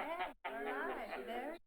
All right, there.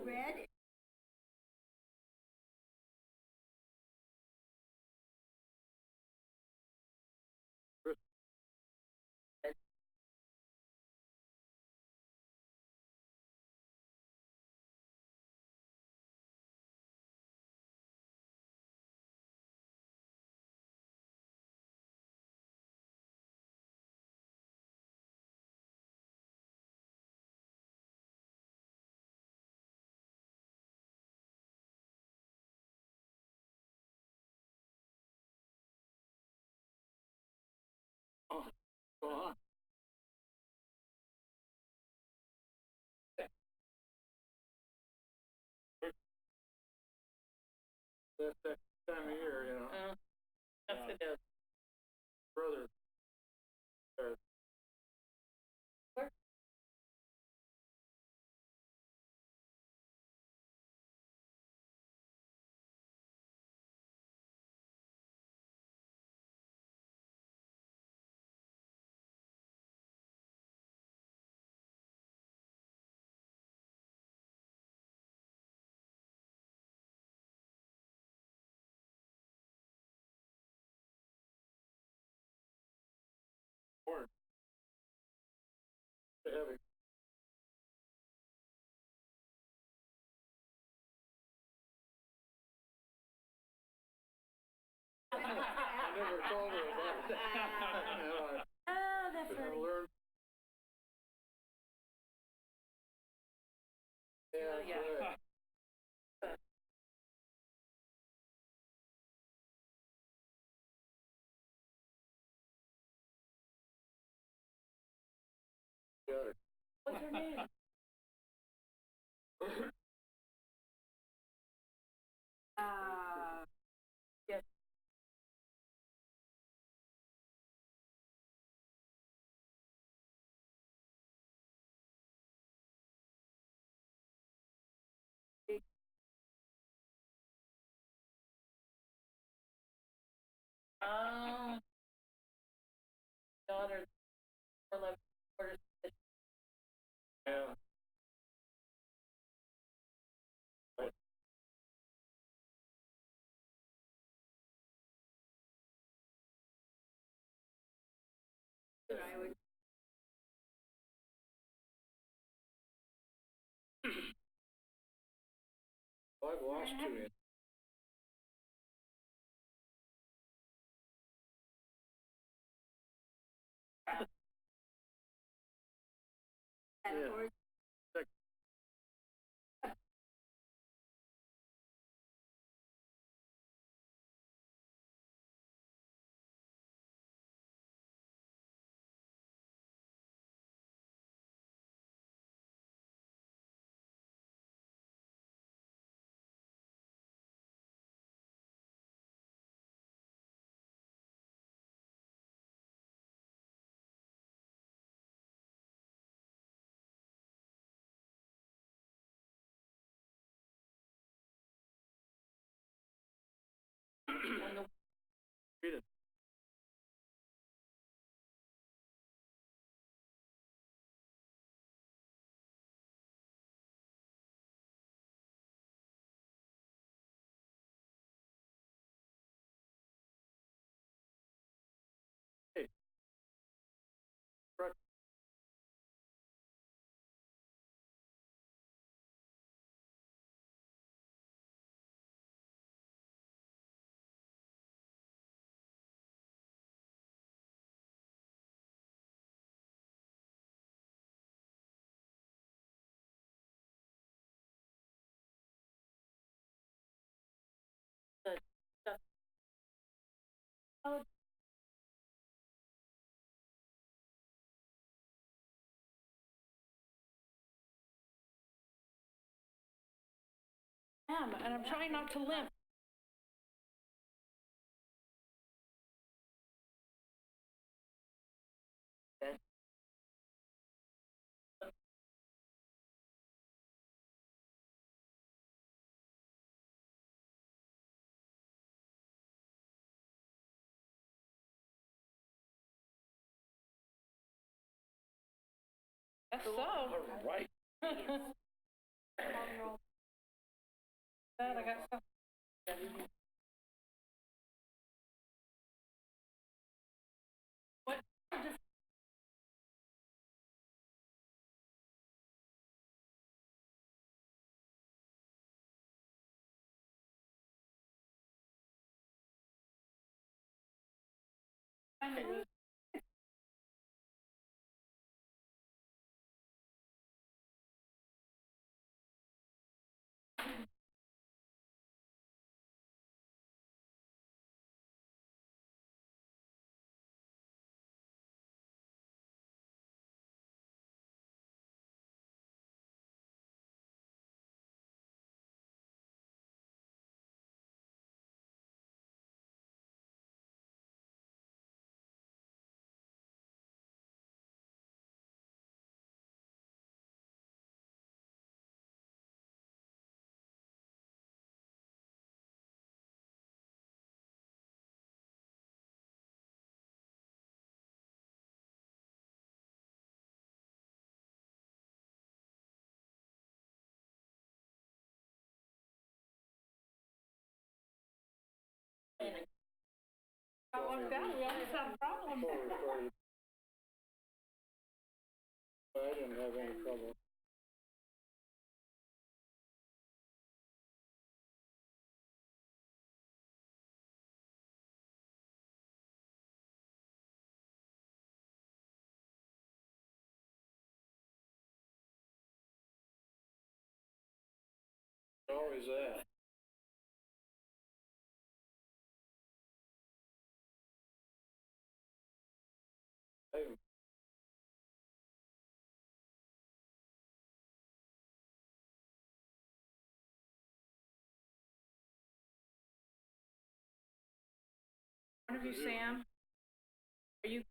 Red. That's that time of year, you know. Yes, it is. Brother, Board. They have it. I never told her about that. Oh, that's I funny. learned. Yeah, yeah. right. Got it. What's her name? Yes. Daughter, 11 quarters. Yeah. I would. Well, I've lost two in. And Yeah. of course, Read it. Hey. Correct. the stuff. Oh, and I'm trying not to limp. Guess so. All right. Glad I got some. What? Got locked out. We always have a problem. I didn't have any trouble. Always that. One of you, Sam? Are you?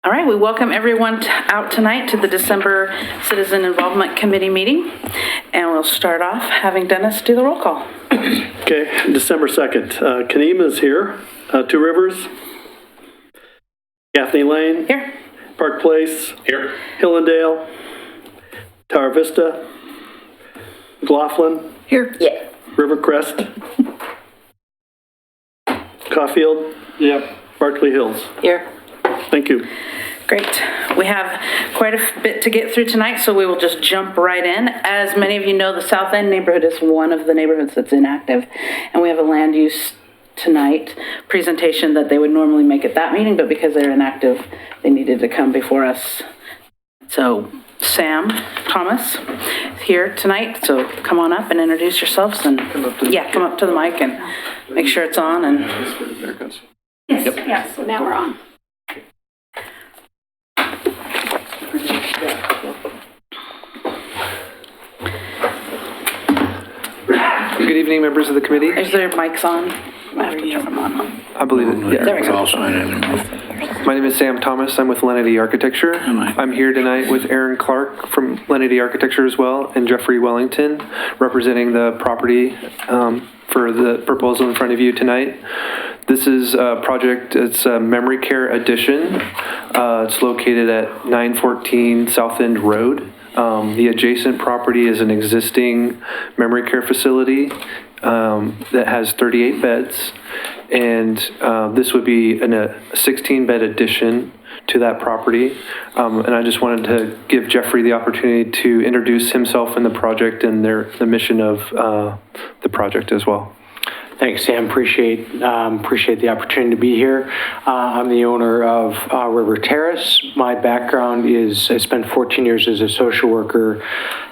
All right, we welcome everyone out tonight to the December Citizen Involvement Committee meeting. And we'll start off having Dennis do the roll call. Okay, December 2nd. Kanema's here. Two Rivers. Gaffney Lane. Here. Park Place. Here. Hillendale. Tower Vista. McLaughlin. Here. Yeah. Rivercrest. Caulfield. Yep. Berkeley Hills. Here. Thank you. Great. We have quite a bit to get through tonight, so we will just jump right in. As many of you know, the South End neighborhood is one of the neighborhoods that's inactive, and we have a land use tonight presentation that they would normally make at that meeting, but because they're inactive, they needed to come before us. So Sam Thomas is here tonight, so come on up and introduce yourselves and come up to the mic and make sure it's on. And Yes, so now we're on. Good evening, members of the committee. is there mics on? I have to turn them on. I believe it. Yeah. There we go. My name is Sam Thomas. I'm with Lenity Architecture. I'm here tonight with Aaron Clark from Lenity Architecture as well, and Jeffrey Wellington, representing the property for the proposal in front of you tonight. This is a project, it's a memory care addition. It's located at 914 South End Road. The adjacent property is an existing memory care facility that has 38 beds. And this would be a 16-bed addition to that property. And I just wanted to give Jeffrey the opportunity to introduce himself and the project and the mission of the project as well. Thanks, Sam. Appreciate the opportunity to be here. I'm the owner of River Terrace. My background is I spent 14 years as a social worker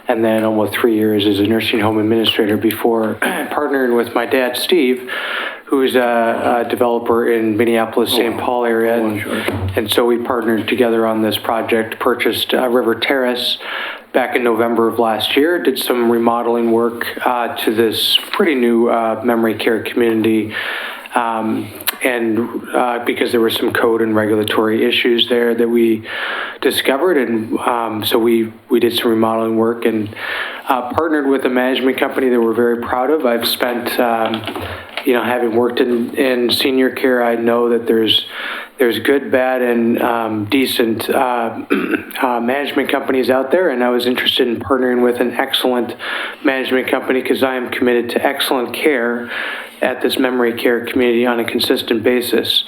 and then almost 3 years as a nursing home administrator before partnering with my dad, Steve, who's a developer in Minneapolis, St. Paul area. And so we partnered together on this project, purchased River Terrace back in November of last year, did some remodeling work to this pretty new memory care community. Because there were some code and regulatory issues there that we discovered, and so we did some remodeling work and partnered with a management company that we're very proud of. I've spent, having worked in senior care, I know that there's good, bad, and decent management companies out there, and I was interested in partnering with an excellent management company because I am committed to excellent care at this memory care community on a consistent basis.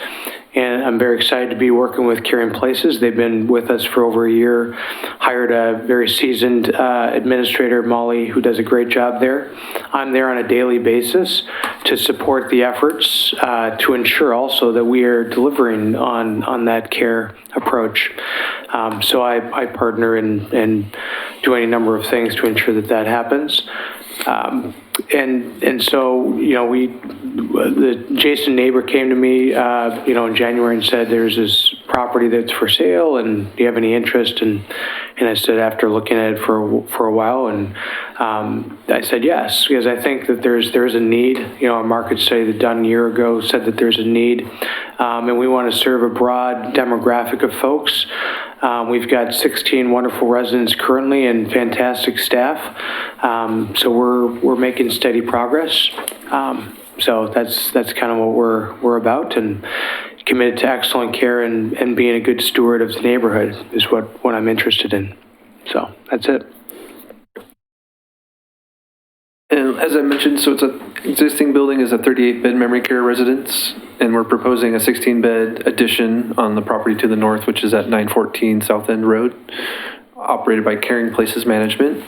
And I'm very excited to be working with Caring Places. They've been with us for over a year, hired a very seasoned administrator, Molly, who does a great job there. I'm there on a daily basis to support the efforts to ensure also that we are delivering on that care approach. So I partner and do any number of things to ensure that that happens. And so, the Jason neighbor came to me, in January and said, there's this property that's for sale, and do you have any interest? And I said, after looking at it for a while, and I said yes, because I think that there's a need. A market study that done a year ago said that there's a need, and we want to serve a broad demographic of folks. We've got 16 wonderful residents currently and fantastic staff. So we're making steady progress. So that's kind of what we're about, and committed to excellent care and being a good steward of the neighborhood is what I'm interested in. So that's it. And as I mentioned, so existing building is a 38-bed memory care residence, and we're proposing a 16-bed addition on the property to the north, which is at 914 South End Road, operated by Caring Places Management.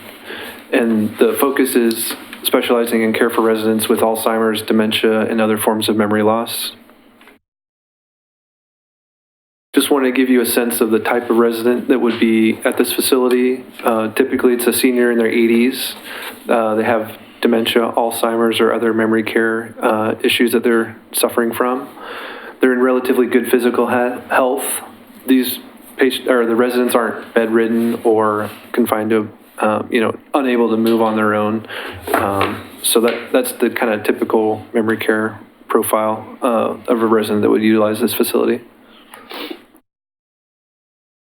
And the focus is specializing in care for residents with Alzheimer's, dementia, and other forms of memory loss. Just want to give you a sense of the type of resident that would be at this facility. Typically, it's a senior in their 80s. They have dementia, Alzheimer's, or other memory care issues that they're suffering from. They're in relatively good physical health. These the residents aren't bedridden or confined to, unable to move on their own. So that's the kind of typical memory care profile of a resident that would utilize this facility.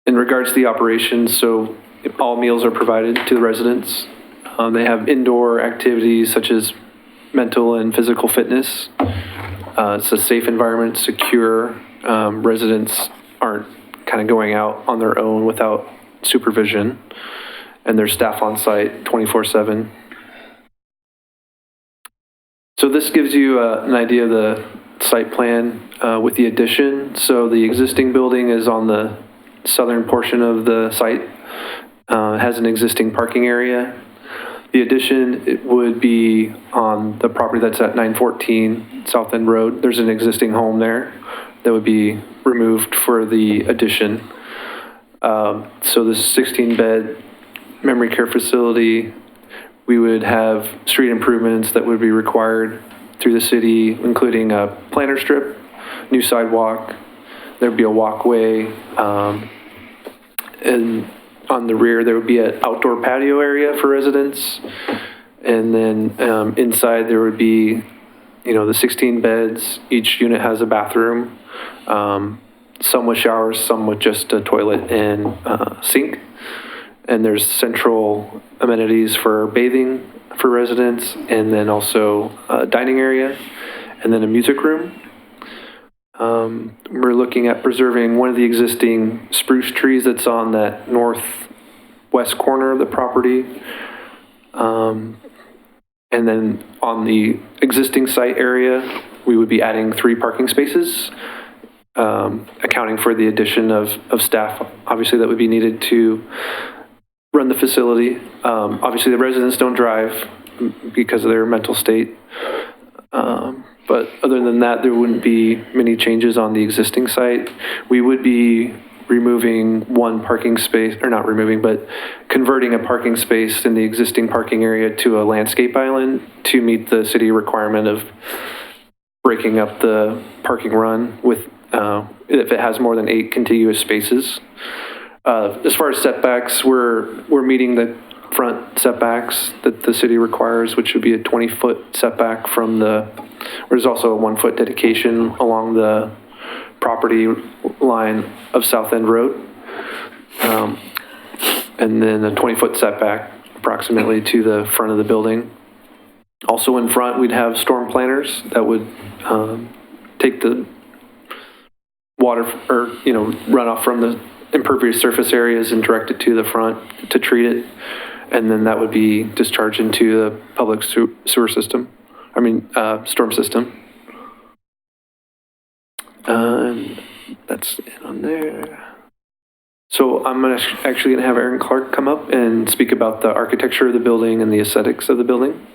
In regards to the operations, so all meals are provided to the residents. They have indoor activities such as mental and physical fitness. It's a safe environment, secure. Residents aren't kind of going out on their own without supervision, and there's staff on site 24/7. So this gives you an idea of the site plan with the addition. So the existing building is on the southern portion of the site. It has an existing parking area. The addition, it would be on the property that's at 914 South End Road. There's an existing home there that would be removed for the addition. So this 16-bed memory care facility, we would have street improvements that would be required through the city, including a planter strip, new sidewalk. There'd be a walkway, and on the rear, there would be an outdoor patio area for residents. And then inside, there would be, the 16 beds. Each unit has a bathroom, some with showers, some with just a toilet and sink. And there's central amenities for bathing for residents, and then also a dining area, and then a music room. We're looking at preserving one of the existing spruce trees that's on that northwest corner of the property. And then on the existing site area, we would be adding 3 parking spaces, accounting for the addition of staff, obviously, that would be needed to run the facility. Obviously, the residents don't drive because of their mental state. But other than that, there wouldn't be many changes on the existing site. We would be removing one parking space, or not removing, but converting a parking space in the existing parking area to a landscape island to meet the city requirement of breaking up the parking run with, if it has more than 8 contiguous spaces. As far as setbacks, we're meeting the front setbacks that the city requires, which would be a 20-foot setback from there's also a 1-foot dedication along the property line of South End Road. And then a 20-foot setback approximately to the front of the building. Also in front, we'd have storm planters that would take the water or, runoff from the impervious surface areas and direct it to the front to treat it. And then that would be discharged into the public sewer system. Storm system. And that's it on there. So I'm actually going to have Aaron Clark come up and speak about the architecture of the building and the aesthetics of the building.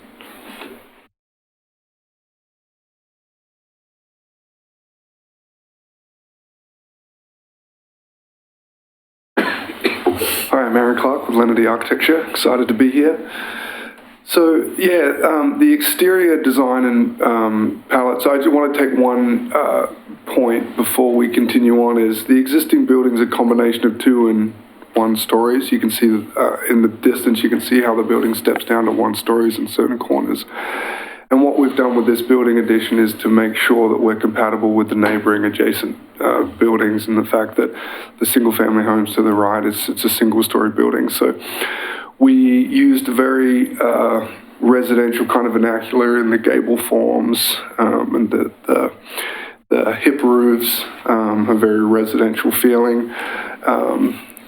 Hi, I'm Aaron Clark with Lenity Architecture. Excited to be here. So the exterior design and palette. So I just want to take one point before we continue on. Is the existing building is a combination of 2 and 1 stories. You can see in the distance, you can see how the building steps down to 1 stories in certain corners. And what we've done with this building addition is to make sure that we're compatible with the neighboring adjacent buildings, and the fact that the single-family homes to the right it's a single-story building. So we used a very residential kind of vernacular in the gable forms, and the hip roofs have very residential feeling.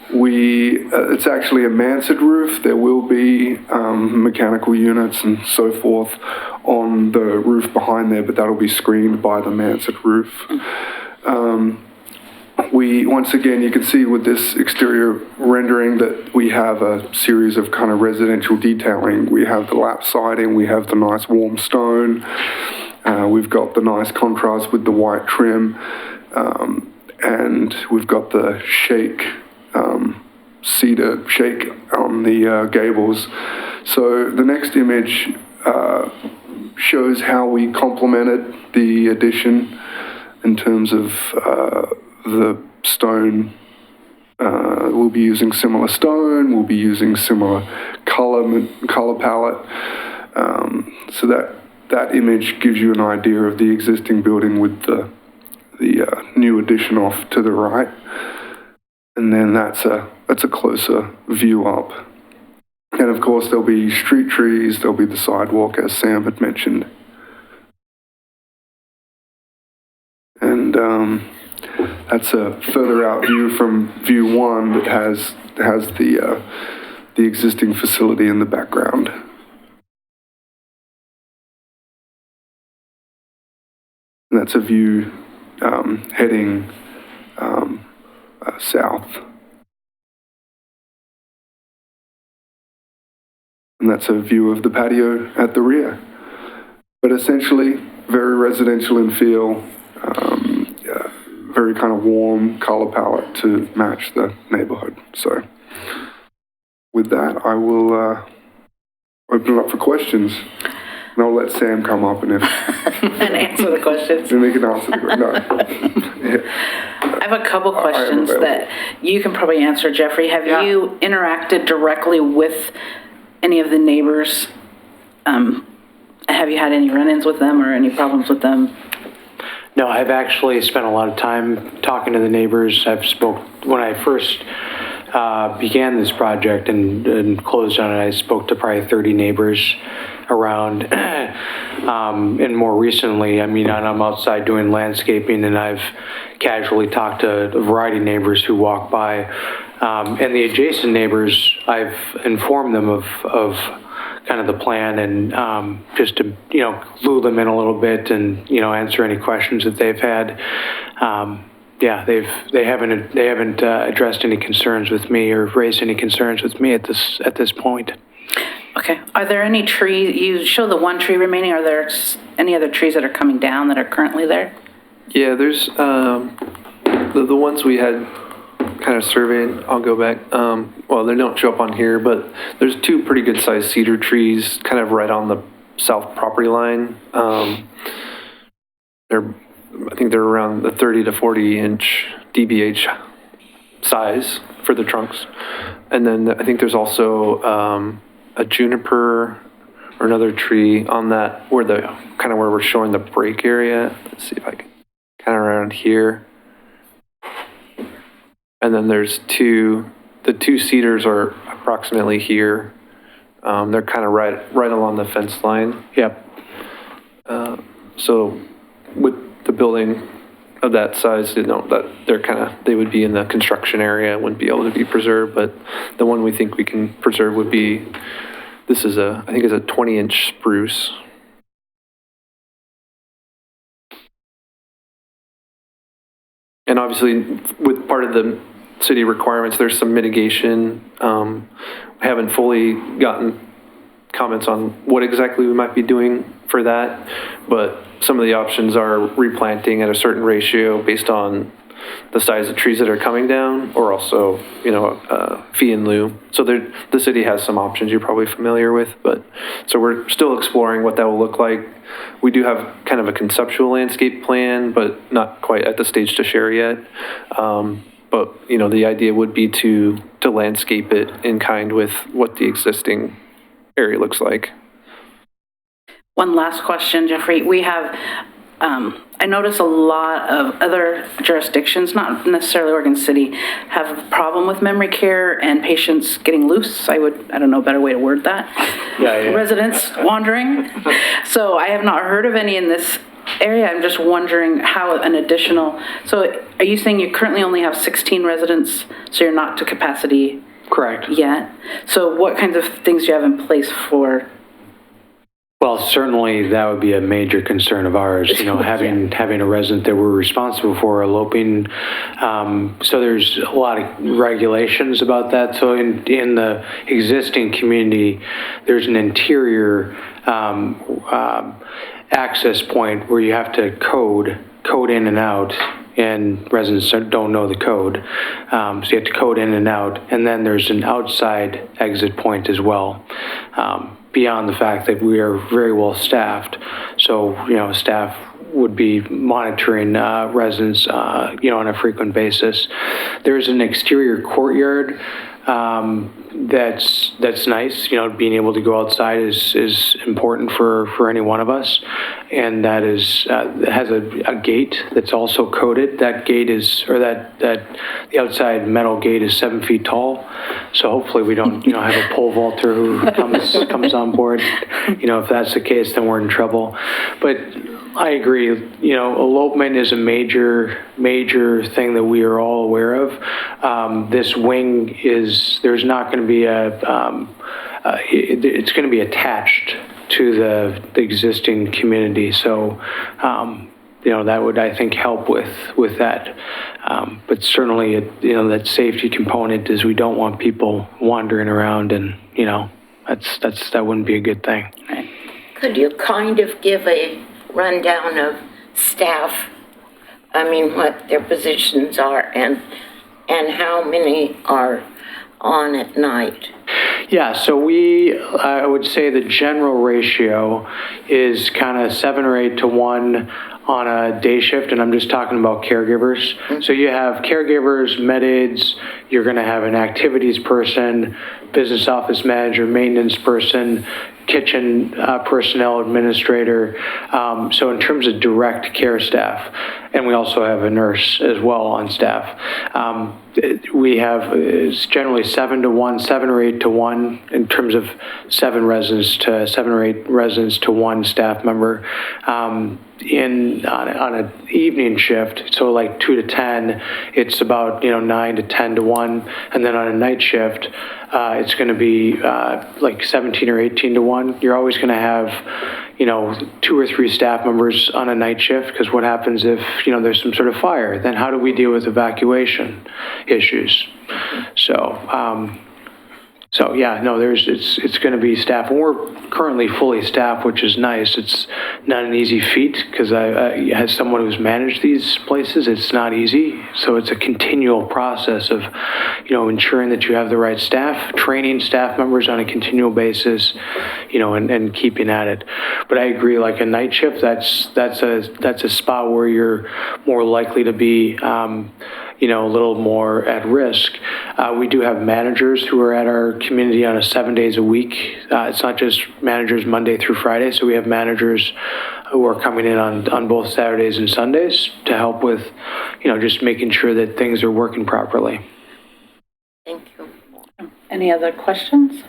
It's actually a mansard roof. There will be mechanical units and so forth on the roof behind there, but that'll be screened by the mansard roof. Once again, you can see with this exterior rendering that we have a series of kind of residential detailing. We have the lap siding, we have the nice warm stone, we've got the nice contrast with the white trim, and we've got the cedar shake on the gables. So the next image shows how we complemented the addition in terms of the stone. We'll be using similar stone, we'll be using similar color palette. So that image gives you an idea of the existing building with the new addition off to the right. And then that's a closer view up. And of course there'll be street trees, there'll be the sidewalk as Sam had mentioned. And that's a further out view from view 1 that has the existing facility in the background. And that's a view heading south. And that's a view of the patio at the rear. But essentially, very residential in feel, very kind of warm color palette to match the neighborhood. So with that, I will open it up for questions. And I'll let Sam come up and answer the questions. And he can answer the questions. No. Yeah. I have a couple questions that you can probably answer, Jeffrey. Have you interacted directly with any of the neighbors? Have you had any run-ins with them or any problems with them? No, I've actually spent a lot of time talking to the neighbors. When I first began this project and closed on it, I spoke to probably 30 neighbors around. And more recently, I'm outside doing landscaping, and I've casually talked to a variety of neighbors who walk by. And the adjacent neighbors, I've informed them of kind of the plan, and just to clue them in a little bit and answer any questions that they've had. They haven't addressed any concerns with me or raised any concerns with me at this point. Okay. Are there any trees? You show the 1 tree remaining. Are there any other trees that are coming down that are currently there? Yeah, there's the ones we had kind of surveyed. I'll go back. Well, they don't show up on here, but there's 2 pretty good sized cedar trees kind of right on the south property line. I think they're around the 30 to 40 inch DBH size for the trunks. And then I think there's also a juniper or another tree on that where the kind of where we're showing the break area. Let's see if I can kind of around here. And then there's the two cedars are approximately here. They're kind of right along the fence line. Yep. So with the building of that size, that they would be in the construction area, wouldn't be able to be preserved, but the one we think we can preserve would be, I think it's a 20-inch spruce. And obviously, with part of the city requirements, there's some mitigation. I haven't fully gotten comments on what exactly we might be doing for that, but some of the options are replanting at a certain ratio based on the size of trees that are coming down, or also, fee in lieu. So the city has some options you're probably familiar with, but so we're still exploring what that will look like. We do have kind of a conceptual landscape plan, but not quite at the stage to share yet. But the idea would be to landscape it in kind with what the existing area looks like. One last question, Jeffrey. We have, I notice a lot of other jurisdictions, not necessarily Oregon City, have a problem with memory care and patients getting loose. I don't know a better way to word that. Yeah. Residents wandering. So I have not heard of any in this area. I'm just wondering how so are you saying you currently only have 16 residents, so you're not to capacity Correct. yet? So what kinds of things do you have in place for? Well, certainly that would be a major concern of ours, having a resident that we're responsible for eloping. So there's a lot of regulations about that. So in the existing community, there's an interior access point where you have to code in and out, and residents don't know the code. So you have to code in and out. And then there's an outside exit point as well. Beyond the fact that we are very well staffed. So, staff would be monitoring residents, on a frequent basis. There's an exterior courtyard that's nice. Being able to go outside is important for any one of us, and that has a gate that's also coded. That gate that the outside metal gate is 7 feet tall. So hopefully we don't have a pole vaulter who comes on board. If that's the case, then we're in trouble. But I agree. Elopement is a major thing that we are all aware of. This wing there's not going to be it's going to be attached to the existing community. So, that would, I think, help with that. But certainly, that safety component is we don't want people wandering around, and that wouldn't be a good thing. Could you kind of give a rundown of staff? What their positions are and how many are on at night? Yeah, so I would say the general ratio is kind of 7 or 8 to 1 on a day shift, and I'm just talking about caregivers. Mm-hmm. So you have caregivers, med aides, you're going to have an activities person, business office manager, maintenance person, kitchen personnel administrator. So in terms of direct care staff, and we also have a nurse as well on staff. We have it's generally 7 to 1, 7 or 8 to 1 in terms of 7 or 8 residents to 1 staff member. On an evening shift, so like 2 to 10, it's about 9 to 10 to 1, and then on a night shift, it's going to be like 17 or 18 to 1. You're always going to have 2 or 3 staff members on a night shift, because what happens if there's some sort of fire? Then how do we deal with evacuation issues? So So yeah, no, it's going to be staff, and we're currently fully staffed, which is nice. It's not an easy feat because as someone who's managed these places, it's not easy. So it's a continual process of, ensuring that you have the right staff, training staff members on a continual basis, and keeping at it. But I agree, like a night shift, that's a spot where you're more likely to be, a little more at risk. We do have managers who are at our community on 7 days a week. It's not just managers Monday through Friday, so we have managers who are coming in on both Saturdays and Sundays to help with, just making sure that things are working properly. Thank you. Any other questions?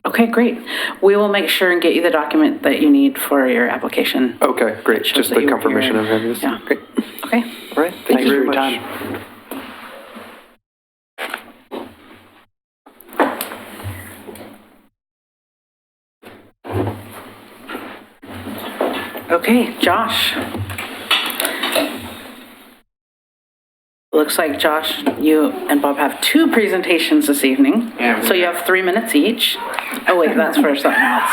Okay, great. We will make sure and get you the document that you need for your application. Okay, great. Shows Just that the you were confirmation here. of having this. Yeah. Great. Okay. All right. Thank you very much. Okay, Josh. Looks like, Josh, you and Bob have 2 presentations this evening. Yeah. So you have 3 minutes each. Oh, wait, that's for something else.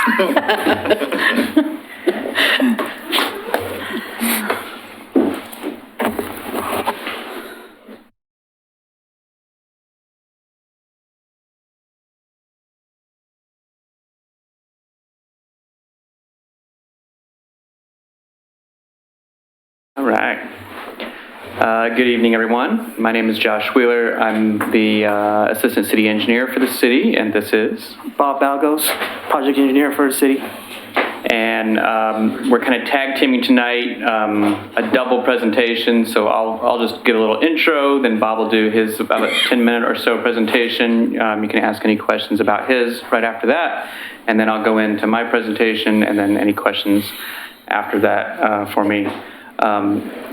All right. Good evening, everyone. My name is Josh Wheeler. I'm the Assistant City Engineer for the city, and this is... Bob Balgos, Project Engineer for the city. And we're kind of tag teaming tonight, a double presentation, so I'll just give a little intro, then Bob will do his about a 10-minute or so presentation. You can ask any questions about his right after that, and then I'll go into my presentation, and then any questions after that for me.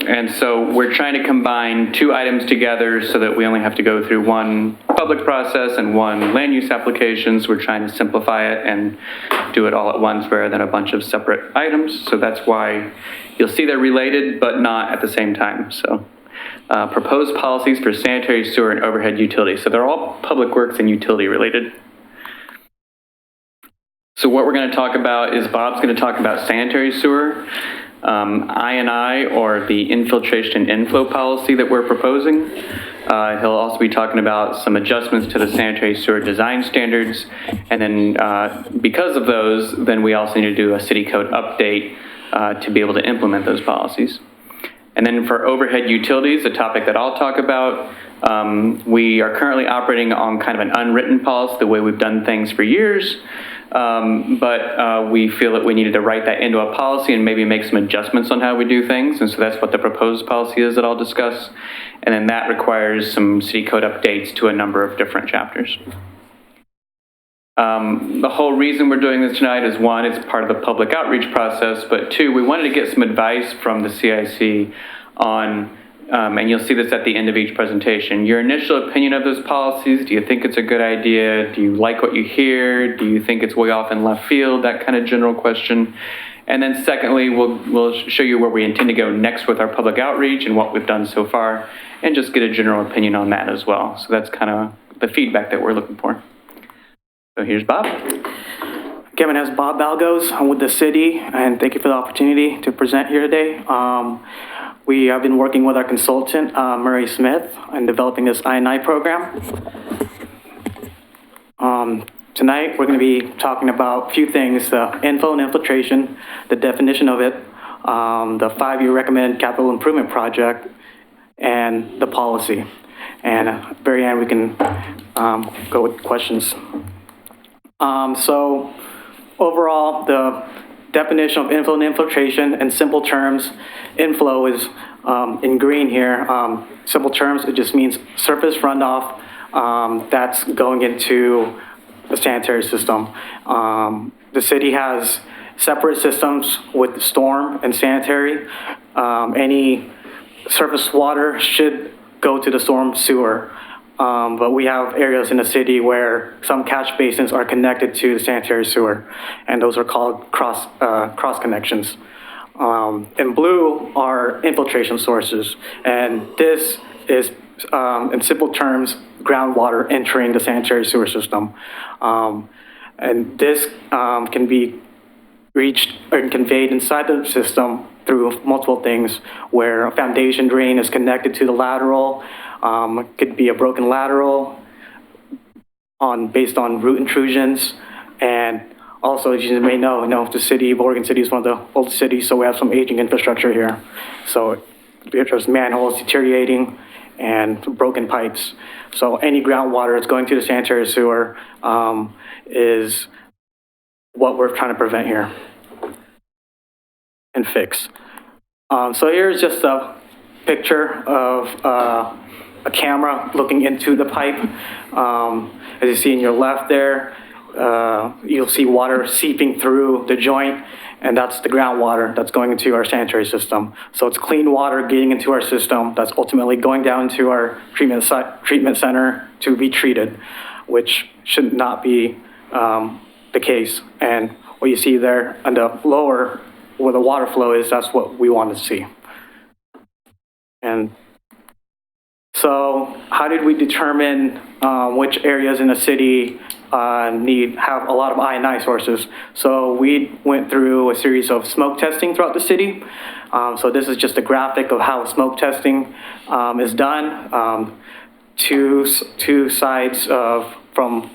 And so we're trying to combine 2 items together so that we only have to go through one public process and one land use application. So we're trying to simplify it and do it all at once rather than a bunch of separate items. So that's why you'll see they're related, but not at the same time. So proposed policies for sanitary, sewer, and overhead utilities. So they're all public works and utility related. So what we're going to talk about is Bob's going to talk about sanitary sewer. I&I, or the infiltration and inflow policy that we're proposing. He'll also be talking about some adjustments to the sanitary sewer design standards. And then because of those, then we also need to do a city code update to be able to implement those policies. And then for overhead utilities, a topic that I'll talk about, we are currently operating on kind of an unwritten policy, the way we've done things for years. But we feel that we needed to write that into a policy and maybe make some adjustments on how we do things. And so that's what the proposed policy is that I'll discuss. And then that requires some city code updates to a number of different chapters. The whole reason we're doing this tonight is 1, it's part of the public outreach process, but 2, we wanted to get some advice from the CIC on, and you'll see this at the end of each presentation, your initial opinion of those policies. Do you think it's a good idea? Do you like what you hear? Do you think it's way off in left field? That kind of general question. And then secondly, we'll show you where we intend to go next with our public outreach and what we've done so far, and just get a general opinion on that as well. So that's kind of the feedback that we're looking for. So here's Bob. Again, my name is Bob Balgos. I'm with the city, and thank you for the opportunity to present here today. We have been working with our consultant, Murray Smith, in developing this I&I program. Tonight, we're going to be talking about a few things: the inflow and infiltration, the definition of it, the 5-year recommended capital improvement project, and the policy. And at the very end, we can go with questions. So overall, the definition of inflow and infiltration in simple terms, inflow is in green here. Simple terms, it just means surface runoff that's going into the sanitary system. The city has separate systems with storm and sanitary. Any surface water should go to the storm sewer. But we have areas in the city where some catch basins are connected to the sanitary sewer, and those are called cross connections. In blue are infiltration sources, and this is, in simple terms, groundwater entering the sanitary sewer system. And this can be reached or conveyed inside the system through multiple things, where a foundation drain is connected to the lateral. It could be a broken lateral based on root intrusions. And also, as you may know, the city of Oregon City is one of the oldest cities, so we have some aging infrastructure here. So there's manholes deteriorating and broken pipes. So any groundwater that's going to the sanitary sewer is what we're trying to prevent here and fix. So here's just a picture of a camera looking into the pipe. As you see in your left there, you'll see water seeping through the joint, and that's the groundwater that's going into our sanitary system. So it's clean water getting into our system that's ultimately going down to our treatment center to be treated, which should not be the case. And what you see there on the lower, where the water flow is, that's what we want to see. And so how did we determine which areas in the city have a lot of I&I sources? So we went through a series of smoke testing throughout the city. So this is just a graphic of how smoke testing is done. Two sides from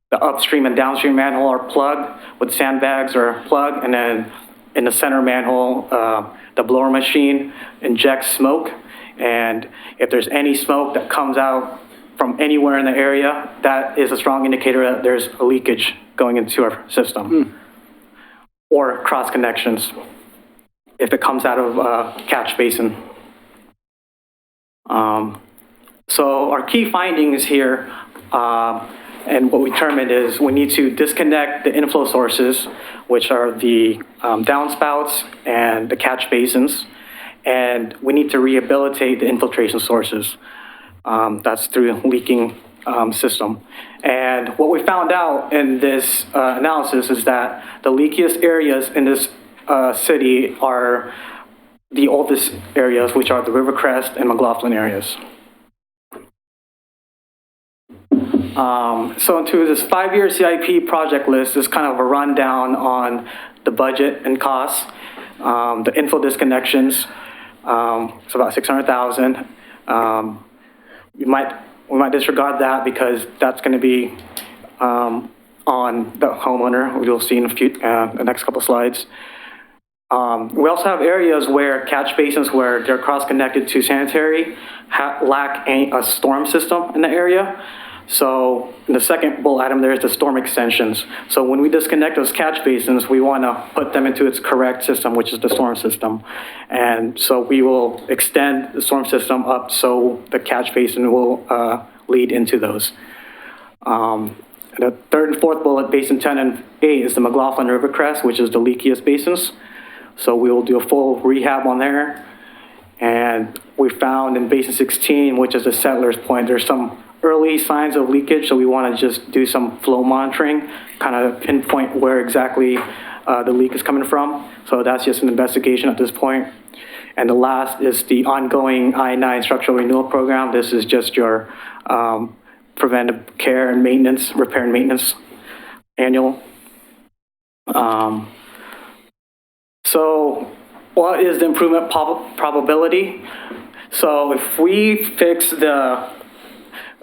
the upstream and downstream manhole are plugged with sandbags or plug, and then in the center manhole, the blower machine injects smoke. And if there's any smoke that comes out from anywhere in the area, that is a strong indicator that there's a leakage going into our system. Or cross connections, if it comes out of a catch basin. So our key findings here, and what we determined is we need to disconnect the inflow sources, which are the downspouts and the catch basins, and we need to rehabilitate the infiltration sources. That's through a leaking system. And what we found out in this analysis is that the leakiest areas in this city are the oldest areas, which are the Rivercrest and McLaughlin areas. So into this 5-year CIP project list is kind of a rundown on the budget and costs. The inflow disconnections, it's about $600,000. We might disregard that because that's going to be on the homeowner. You'll see in the next couple slides. We also have areas where catch basins where they're cross-connected to sanitary lack a storm system in the area. So in the second bullet item, there's the storm extensions. So when we disconnect those catch basins, we want to put them into its correct system, which is the storm system. And so we will extend the storm system up so the catch basin will lead into those. The third and fourth bullet, basin 10 and 8, is the McLaughlin Rivercrest, which is the leakiest basins. So we will do a full rehab on there. And we found in basin 16, which is the Settlers Point, there's some early signs of leakage, so we want to just do some flow monitoring, kind of pinpoint where exactly the leak is coming from. So that's just an investigation at this point. And the last is the ongoing I-9 structural renewal program. This is just your preventive care and maintenance, repair and maintenance annual. So what is the improvement probability? So if we fix the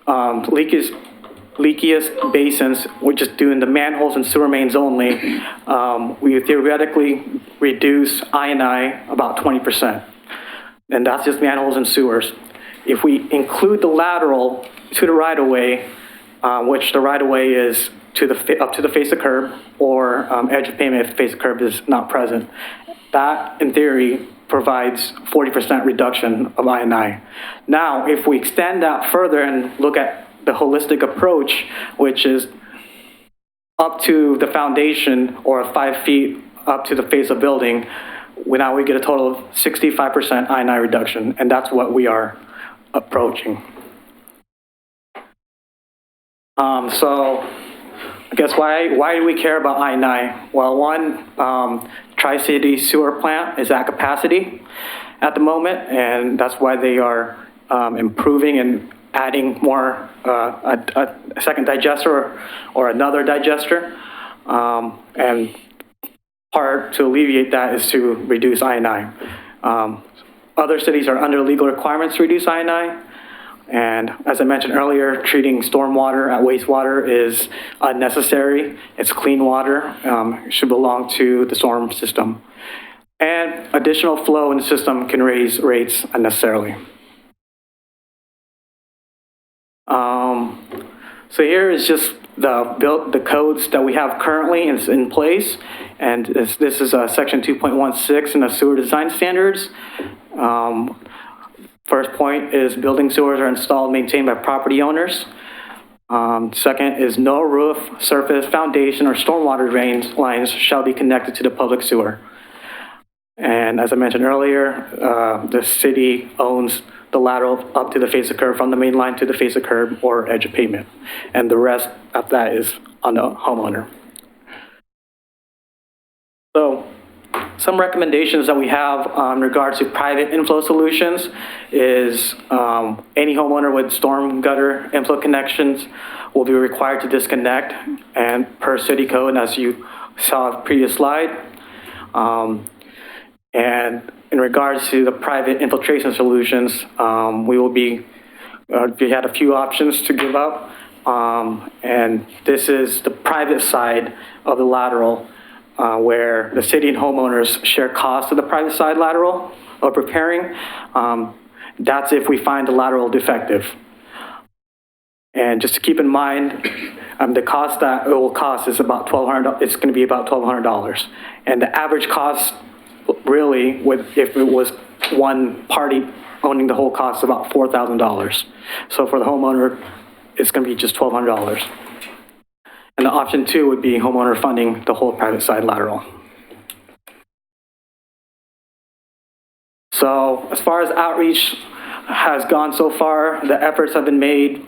leakiest basins, we're just doing the manholes and sewer mains only, we theoretically reduce I&I about 20%. And that's just manholes and sewers. If we include the lateral to the right-of-way, which the right-of-way is up to the face of curb or edge of pavement if the face of curb is not present, that in theory provides 40% reduction of I&I. Now, if we extend that further and look at the holistic approach, which is up to the foundation or 5 feet up to the face of building, now we get a total of 65% I&I reduction, and that's what we are approaching. So I guess why do we care about I&I? Well, one, Tri-City Sewer Plant is at capacity at the moment, and that's why they are improving and adding more, a second digester or another digester. And part to alleviate that is to reduce I&I. Other cities are under legal requirements to reduce I&I. And as I mentioned earlier, treating stormwater at wastewater is unnecessary. It's clean water, it should belong to the storm system. And additional flow in the system can raise rates unnecessarily. So here is just the codes that we have currently in place. And this is section 2.16 in the sewer design standards. First point is building sewers are installed, maintained by property owners. Second is no roof, surface, foundation, or stormwater drain lines shall be connected to the public sewer. And as I mentioned earlier, the city owns the lateral up to the face of curb, from the main line to the face of curb or edge of pavement. And the rest of that is on the homeowner. So some recommendations that we have in regards to private inflow solutions is any homeowner with storm gutter inflow connections will be required to disconnect, and per city code, and as you saw in the previous slide. And in regards to the private infiltration solutions, we will be, we had a few options to give up. And this is the private side of the lateral, where the city and homeowners share costs of the private side lateral of repairing. That's if we find the lateral defective. And just to keep in mind, the cost that it will cost is about $1,200. It's going to be about $1,200. And the average cost, really, if it was one party owning the whole cost, is about $4,000. So for the homeowner, it's going to be just $1,200. And the option 2 would be homeowner funding the whole private side lateral. So as far as outreach has gone so far, the efforts have been made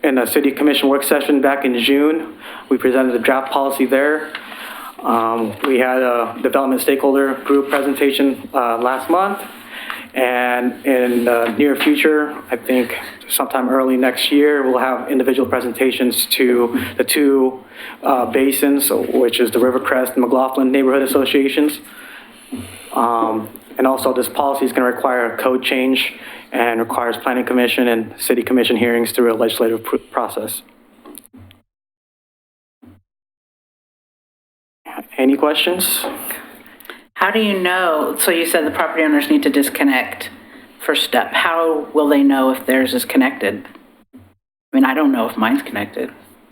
in a city commission work session back in June. We presented a draft policy there. We had a development stakeholder group presentation last month. And in the near future, I think sometime early next year, we'll have individual presentations to the two basins, which is the Rivercrest and McLaughlin neighborhood associations. And also this policy is going to require a code change and requires planning commission and city commission hearings through a legislative process. Any questions? How do you know, so you said the property owners need to disconnect first step. How will they know if theirs is connected? I mean, I don't know if mine's connected.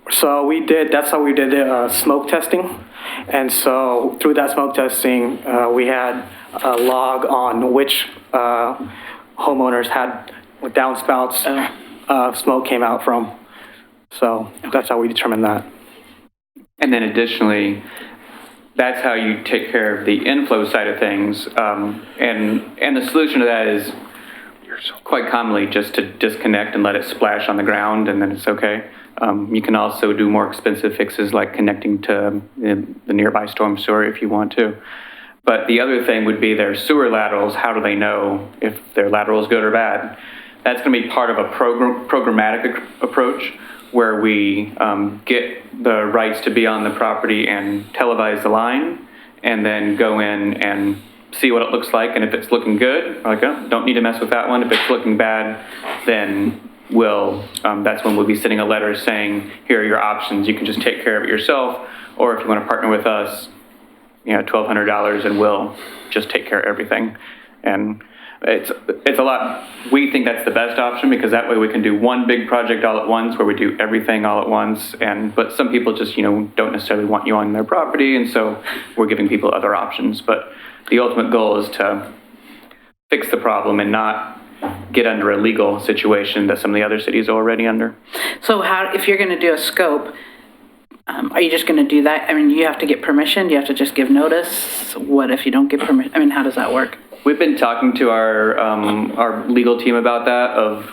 So that's how we did smoke testing. And so through that smoke testing, we had a log on which homeowners had downspouts smoke came out from. So that's how we determined that. And then additionally, that's how you take care of the inflow side of things. And the solution to that is quite commonly just to disconnect and let it splash on the ground, and then it's okay. You can also do more expensive fixes like connecting to the nearby storm sewer if you want to. But the other thing would be their sewer laterals. How do they know if their lateral is good or bad? That's going to be part of a programmatic approach where we get the rights to be on the property and televise the line, and then go in and see what it looks like. And if it's looking good, like, oh, don't need to mess with that one. If it's looking bad, then that's when we'll be sending a letter saying, here are your options. You can just take care of it yourself, or if you want to partner with us, $1,200, and we'll just take care of everything. And it's a lot. We think that's the best option, because that way we can do one big project all at once where we do everything all at once. But some people just, don't necessarily want you on their property. And so we're giving people other options. But the ultimate goal is to fix the problem and not get under a legal situation that some of the other cities are already under. So if you're going to do a scope, are you just going to do that? I mean, you have to get permission? Do you have to just give notice? What if you don't get permission? I mean, how does that work? We've been talking to our legal team about that of,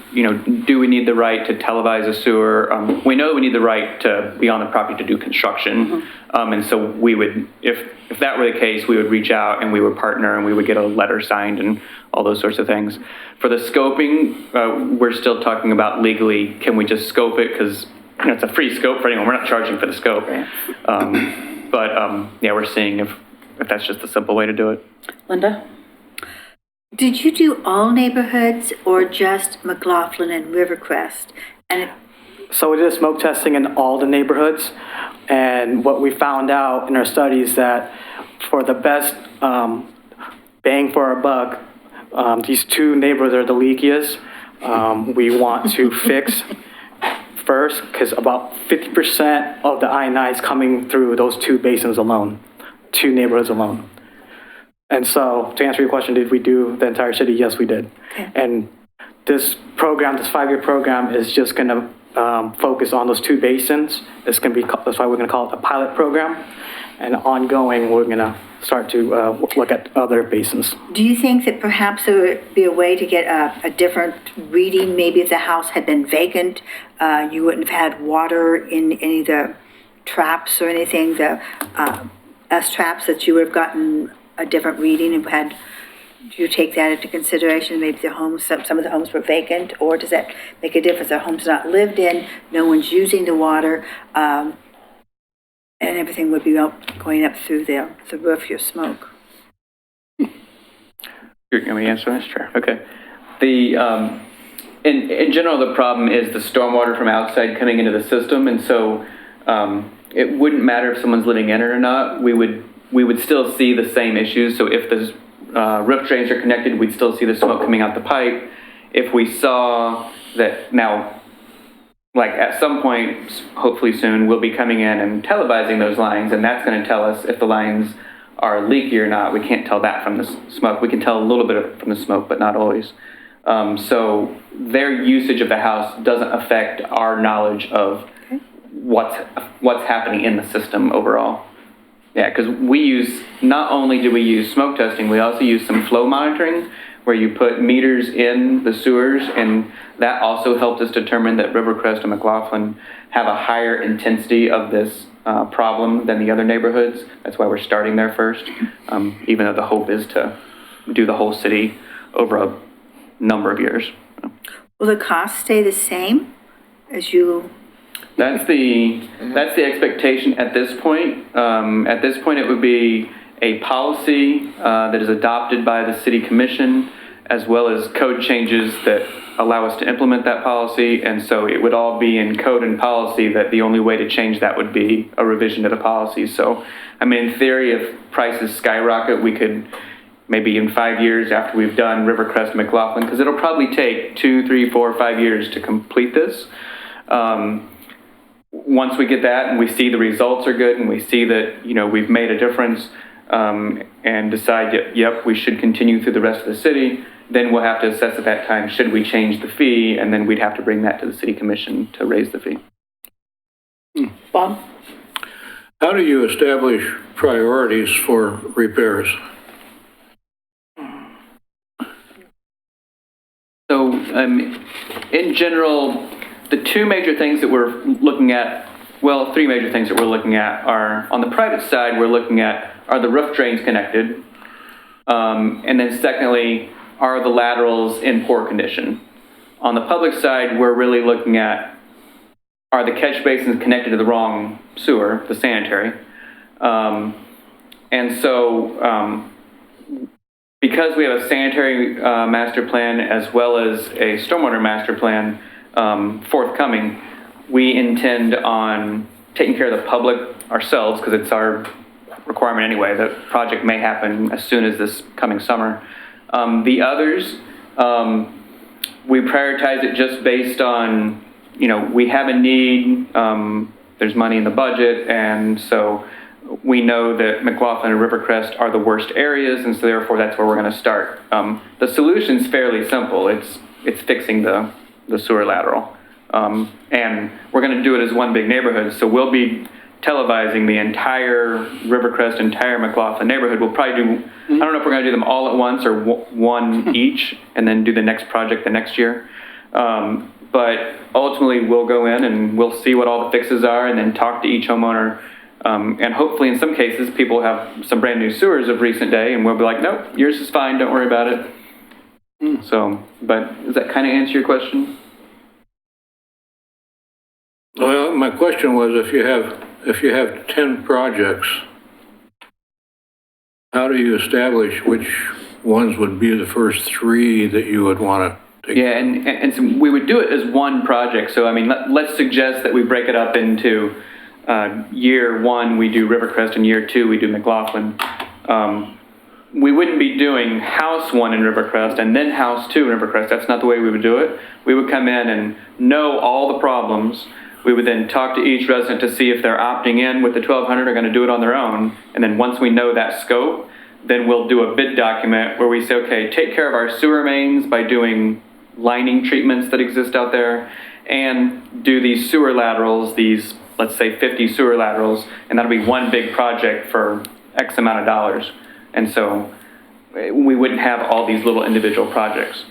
do we need the right to televise a sewer? We know we need the right to be on the property to do construction. And so we would, if that were the case, we would reach out and we would partner and we would get a letter signed and all those sorts of things. For the scoping, we're still talking about legally, can we just scope it? Because it's a free scope for anyone. We're not charging for the scope. Yeah, we're seeing if that's just a simple way to do it. Linda? Did you do all neighborhoods or just McLaughlin and Rivercrest? And So we did smoke testing in all the neighborhoods, and what we found out in our studies that for the best bang for our buck, these two neighborhoods are the leakiest. We want to fix first, because about 50% of the I&I is coming through those two basins alone, two neighborhoods alone. And so, to answer your question, did we do the entire city? Yes, we did. Okay. And this program, this 5-year program, is just going to focus on those two basins. It's going to be, that's why we're going to call it a pilot program. And ongoing, we're going to start to look at other basins. do you think that perhaps there would be a way to get a different reading? Maybe if the house had been vacant, you wouldn't have had water in any of the traps or anything, the S-traps, that you would have gotten a different reading and had, do you take that into consideration? Maybe the homes, some of the homes were vacant, or does that make a difference? The home's not lived in, no one's using the water, and everything would be going up through the roof, your smoke. You're going to answer this? Sure. Okay. In general, the problem is the stormwater from outside coming into the system, and so it wouldn't matter if someone's living in it or not. We would still see the same issues. So if the roof drains are connected, we'd still see the smoke coming out the pipe. If we saw that now, like at some point, hopefully soon, we'll be coming in and televising those lines, and that's going to tell us if the lines are leaky or not. We can't tell that from the smoke. We can tell a little bit from the smoke, but not always. So their usage of the house doesn't affect our knowledge of what's happening in the system overall. Yeah, because not only do we use smoke testing, we also use some flow monitoring where you put meters in the sewers, and that also helped us determine that Rivercrest and McLaughlin have a higher intensity of this problem than the other neighborhoods. That's why we're starting there first, even though the hope is to do the whole city over a number of years. Will the cost stay the same as you? That's the expectation at this point. At this point, it would be a policy that is adopted by the city commission, as well as code changes that allow us to implement that policy. And so it would all be in code and policy that the only way to change that would be a revision to the policy. So, I mean, in theory, if prices skyrocket, we could maybe in 5 years after we've done Rivercrest McLaughlin, because it'll probably take 2, 3, 4, 5 years to complete this. Once we get that and we see the results are good and we see that, we've made a difference, and decide, yep, we should continue through the rest of the city, then we'll have to assess at that time, should we change the fee? And then we'd have to bring that to the city commission to raise the fee. Bob? How do you establish priorities for repairs? So, in general, the two major things that we're looking at, well, three major things that we're looking at are, on the private side, we're looking at, are the roof drains connected? And then secondly, are the laterals in poor condition? On the public side, we're really looking at, are the catch basins connected to the wrong sewer, the sanitary? And so, because we have a sanitary master plan as well as a stormwater master plan forthcoming, we intend on taking care of the public ourselves, because it's our requirement anyway. The project may happen as soon as this coming summer. The others, we prioritize it just based on, we have a need, there's money in the budget, and so we know that McLaughlin and Rivercrest are the worst areas, and so therefore that's where we're going to start. The solution's fairly simple. It's fixing the sewer lateral. And we're going to do it as one big neighborhood, so we'll be televising the entire Rivercrest, entire McLaughlin neighborhood. We'll probably do, I don't know if we're gonna do them all at once or one each, and then do the next project the next year. But ultimately, we'll go in and we'll see what all the fixes are and then talk to each homeowner. And hopefully, in some cases, people have some brand new sewers of recent day, and we'll be like, nope, yours is fine, don't worry about it. So, but does that kind of answer your question? Well, my question was, if you have 10 projects, how do you establish which ones would be the first 3 that you would want to take? Yeah, and so we would do it as one project. So, I mean, let's suggest that we break it up into year 1, we do Rivercrest, and year 2, we do McLaughlin. We wouldn't be doing house 1 in Rivercrest and then house 2 in Rivercrest. That's not the way we would do it. We would come in and know all the problems. We would then talk to each resident to see if they're opting in with the 1,200 or going to do it on their own. And then once we know that scope, then we'll do a bid document where we say, okay, take care of our sewer mains by doing lining treatments that exist out there, and do these sewer laterals, these, let's say 50 sewer laterals, and that'll be one big project for X amount of dollars. And so we wouldn't have all these little individual projects.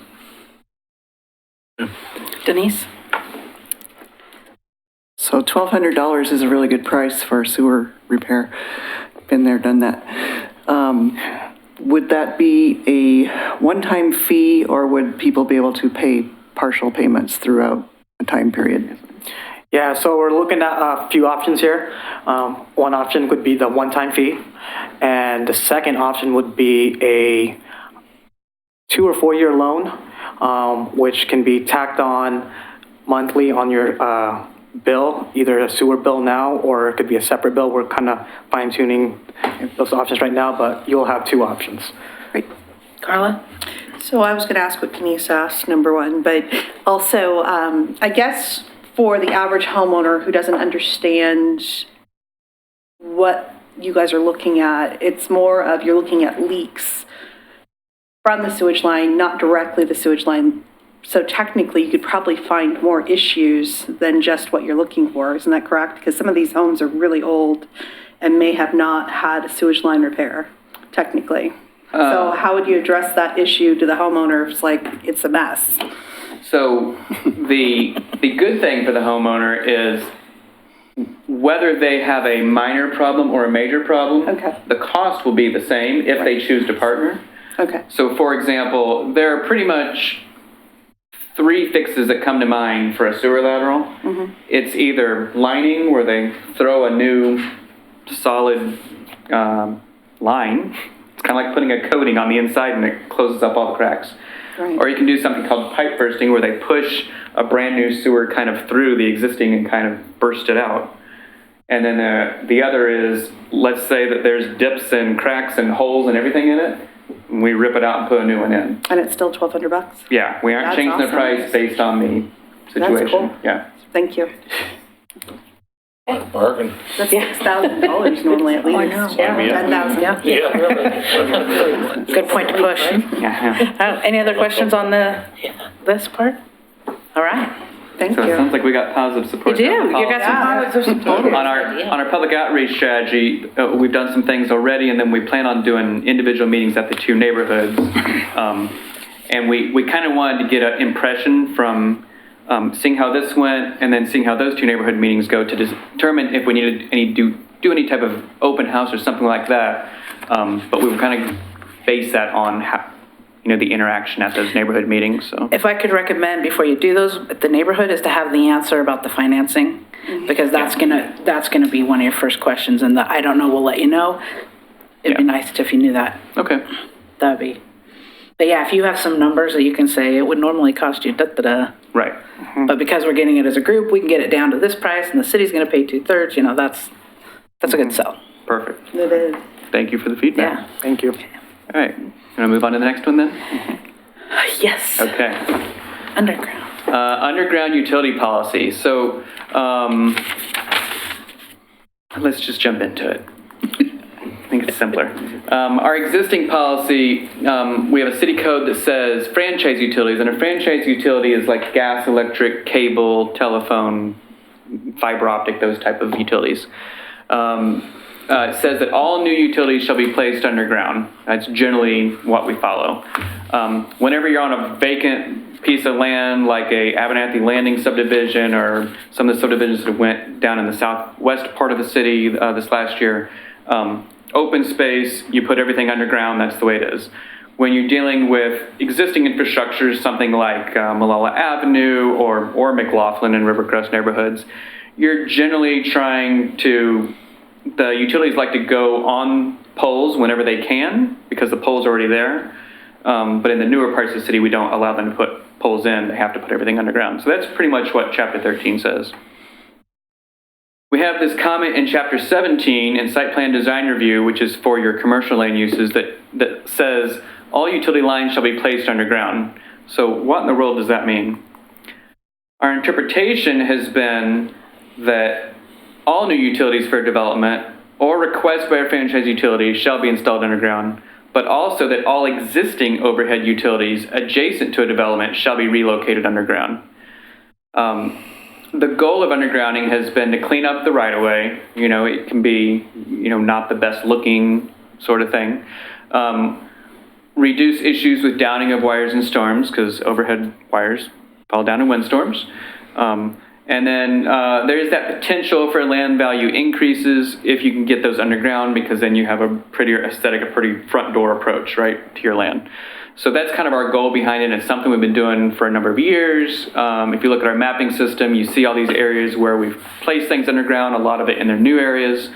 Denise? So $1,200 is a really good price for sewer repair. Been there, done that. Would that be a one-time fee, or would people be able to pay partial payments throughout a time period? Yeah, so we're looking at a few options here. One option could be the one-time fee, and the second option would be a 2 or 4 year loan, which can be tacked on monthly on your bill, either a sewer bill now, or it could be a separate bill. We're kind of fine-tuning those options right now, but you'll have 2 options. Great. Carla? So I was going to ask what Denise asked, number one, but also, I guess for the average homeowner who doesn't understand what you guys are looking at, it's more of you're looking at leaks from the sewage line, not directly the sewage line. So technically, you could probably find more issues than just what you're looking for. Isn't that correct? Because some of these homes are really old and may have not had a sewage line repair, technically. So how would you address that issue to the homeowner if it's like, it's a mess? So the good thing for the homeowner is whether they have a minor problem or a major problem, Okay. the cost will be the same if they choose to partner. Okay. So for example, there are pretty much 3 fixes that come to mind for a sewer lateral. Mm-hmm. It's either lining, where they throw a new solid line. It's kind of like putting a coating on the inside and it closes up all the cracks. Right. Or you can do something called pipe bursting, where they push a brand new sewer kind of through the existing and kind of burst it out. And then the other is, let's say that there's dips and cracks and holes and everything in it. We rip it out and put a new one in. And it's still $1,200? Yeah, we aren't That's changing the awesome. price based on the situation. cool. Yeah. Thank you. Bargain. That's $6,000 normally at least. I know. $10,000. Yeah. Good point to push. Yeah. Any other questions on this part? All right. Thank So it you. sounds like we got positive support. You do. down the You hall. got some positive support. On our public outreach strategy, we've done some things already, and then we plan on doing individual meetings at the 2 neighborhoods. And we kind of wanted to get an impression from seeing how this went, and then seeing how those 2 neighborhood meetings go to determine if we needed do any type of open house or something like that. But we would kind of base that on how, the interaction at those neighborhood meetings. So If I could recommend before you do those at the neighborhood is to have the answer about the financing, because that's gonna be one of your first questions, and the I don't know, we'll let you know. It'd be nice if you knew that. okay. That'd be. But yeah, if you have some numbers that you can say, it would normally cost you da-da-da. Right. But because we're getting it as a group, we can get it down to this price, and the city's gonna pay 2/3, that's a good sell. Perfect. It is. Thank you for the feedback. Yeah. Thank you. All right. Gonna move on to the next one then? Yes. Okay. Underground. Underground utility policy. So, let's just jump into it. I think it's simpler. Our existing policy, we have a city code that says franchise utilities, and a franchise utility is like gas, electric, cable, telephone, fiber optic, those type of utilities. It says that all new utilities shall be placed underground. That's generally what we follow. Whenever you're on a vacant piece of land, like a Abernathy Landing subdivision or some of the subdivisions that went down in the southwest part of the city this last year, open space, you put everything underground, that's the way it is. When you're dealing with existing infrastructure, something like Malala Avenue or McLaughlin and Rivercrest neighborhoods, you're generally trying to, the utilities like to go on poles whenever they can because the pole's already there. But in the newer parts of the city, we don't allow them to put poles in. They have to put everything underground. So that's pretty much what Chapter 13 says. We have this comment in Chapter 17 in Site Plan Design Review, which is for your commercial land uses, that says all utility lines shall be placed underground. So what in the world does that mean? Our interpretation has been that all new utilities for development or requests by a franchise utility shall be installed underground, but also that all existing overhead utilities adjacent to a development shall be relocated underground. The goal of undergrounding has been to clean up the right-of-way. You know, it can be, not the best looking sort of thing. Reduce issues with downing of wires in storms, because overhead wires fall down in windstorms. And then there's that potential for land value increases if you can get those underground, because then you have a prettier aesthetic, a pretty front door approach, right, to your land. So that's kind of our goal behind it. It's something we've been doing for a number of years. If you look at our mapping system, you see all these areas where we've placed things underground, a lot of it in their new areas.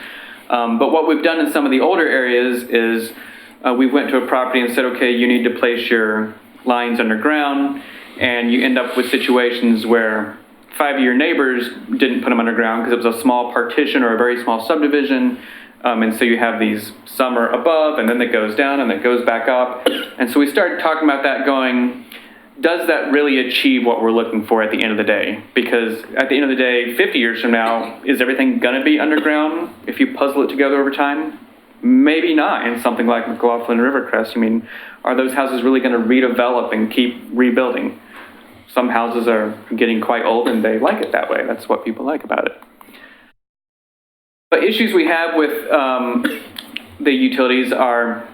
But what we've done in some of the older areas is we went to a property and said, okay, you need to place your lines underground, and you end up with situations where 5 of your neighbors didn't put them underground because it was a small partition or a very small subdivision. And so you have these, some are above, and then it goes down, and it goes back up. And so we started talking about that, going, does that really achieve what we're looking for at the end of the day? Because at the end of the day, 50 years from now, is everything going to be underground if you puzzle it together over time? Maybe not in something like McLaughlin and Rivercrest. I mean, are those houses really going to redevelop and keep rebuilding? Some houses are getting quite old and they like it that way. That's what people like about it. But issues we have with the utilities are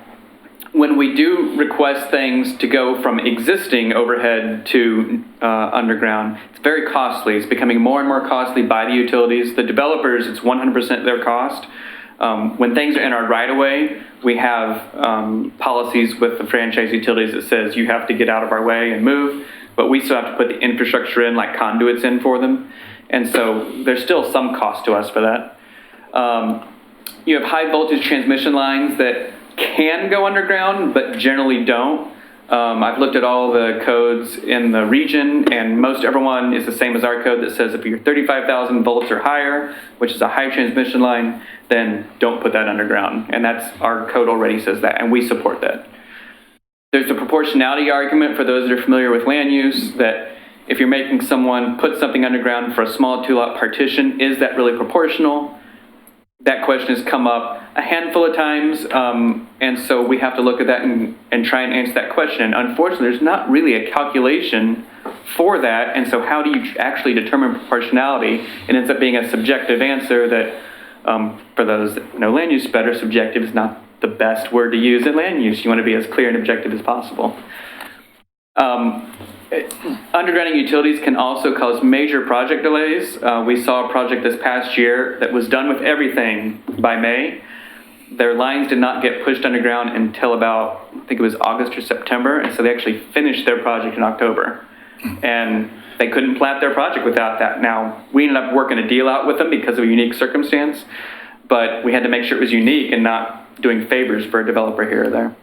when we do request things to go from existing overhead to underground, it's very costly. It's becoming more and more costly by the utilities. The developers, it's 100% their cost. When things are in our right-of-way, we have policies with the franchise utilities that says you have to get out of our way and move, but we still have to put the infrastructure in, like conduits in for them. And so there's still some cost to us for that. You have high voltage transmission lines that can go underground, but generally don't. I've looked at all the codes in the region, and most everyone is the same as our code that says if you're 35,000 volts or higher, which is a high transmission line, then don't put that underground. And that's, our code already says that, and we support that. There's the proportionality argument for those that are familiar with land use, that if you're making someone put something underground for a small 2-lot partition, is that really proportional? That question has come up a handful of times, and so we have to look at that and try and answer that question. And unfortunately, there's not really a calculation for that, and so how do you actually determine proportionality? It ends up being a subjective answer that, for those that know land use better, subjective is not the best word to use in land use. You want to be as clear and objective as possible. Undergrounding utilities can also cause major project delays. We saw a project this past year that was done with everything by May. Their lines did not get pushed underground until about, I think it was August or September, and so they actually finished their project in October. And they couldn't plat their project without that. Now, we ended up working a deal out with them because of a unique circumstance, but we had to make sure it was unique and not doing favors for a developer here or there.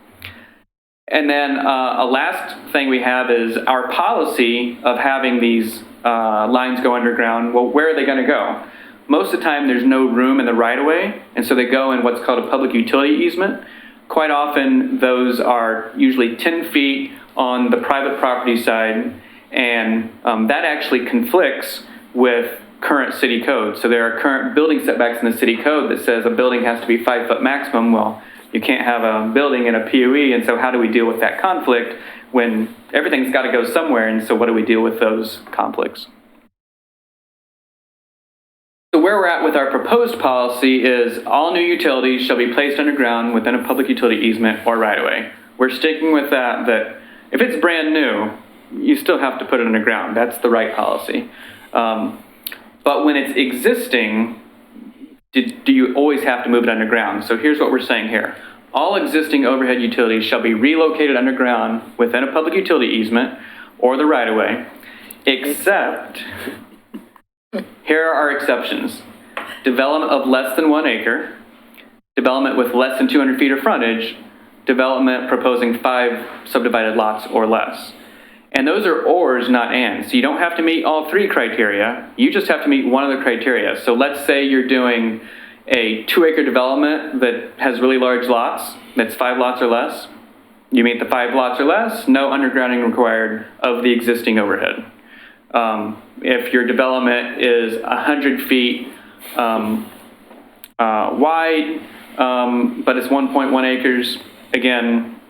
And then a last thing we have is our policy of having these lines go underground. Well, where are they going to go? Most of the time, there's no room in the right-of-way, and so they go in what's called a public utility easement. Quite often, those are usually 10 feet on the private property side, and that actually conflicts with current city code. So there are current building setbacks in the city code that says a building has to be 5 foot maximum. Well, you can't have a building in a PUE, and so how do we deal with that conflict when everything's got to go somewhere, and so what do we deal with those conflicts? So where we're at with our proposed policy is all new utilities shall be placed underground within a public utility easement or right-of-way. We're sticking with that if it's brand new, you still have to put it underground. That's the right policy. But when it's existing, do you always have to move it underground? So here's what we're saying here. All existing overhead utilities shall be relocated underground within a public utility easement or the right-of-way, except, here are our exceptions. Development of less than 1 acre, development with less than 200 feet of frontage, development proposing 5 subdivided lots or less. And those are ors, not ands. So you don't have to meet all 3 criteria. You just have to meet one of the criteria. So let's say you're doing a 2-acre development that has really large lots, that's 5 lots or less. You meet the 5 lots or less, no undergrounding required of the existing overhead. If your development is 100 feet wide, but it's 1.1 acres, again,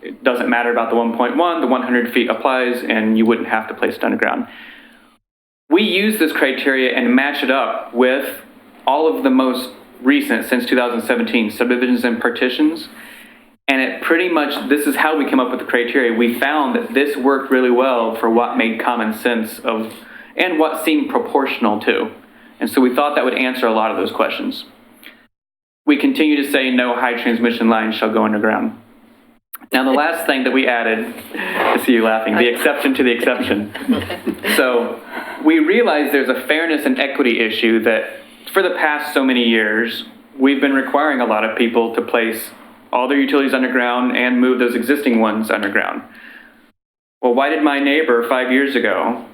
it doesn't matter about the 1.1, the 100 feet applies, and you wouldn't have to place it underground. We use this criteria and match it up with all of the most recent, since 2017, subdivisions and partitions. And it pretty much, this is how we came up with the criteria. We found that this worked really well for what made common sense of, and what seemed proportional too. And so we thought that would answer a lot of those questions. We continue to say no high transmission lines shall go underground. Now, the last thing that we added, I see you laughing, the exception to the exception. So we realize there's a fairness and equity issue that for the past so many years, we've been requiring a lot of people to place all their utilities underground and move those existing ones underground. Well, why did my neighbor 5 years ago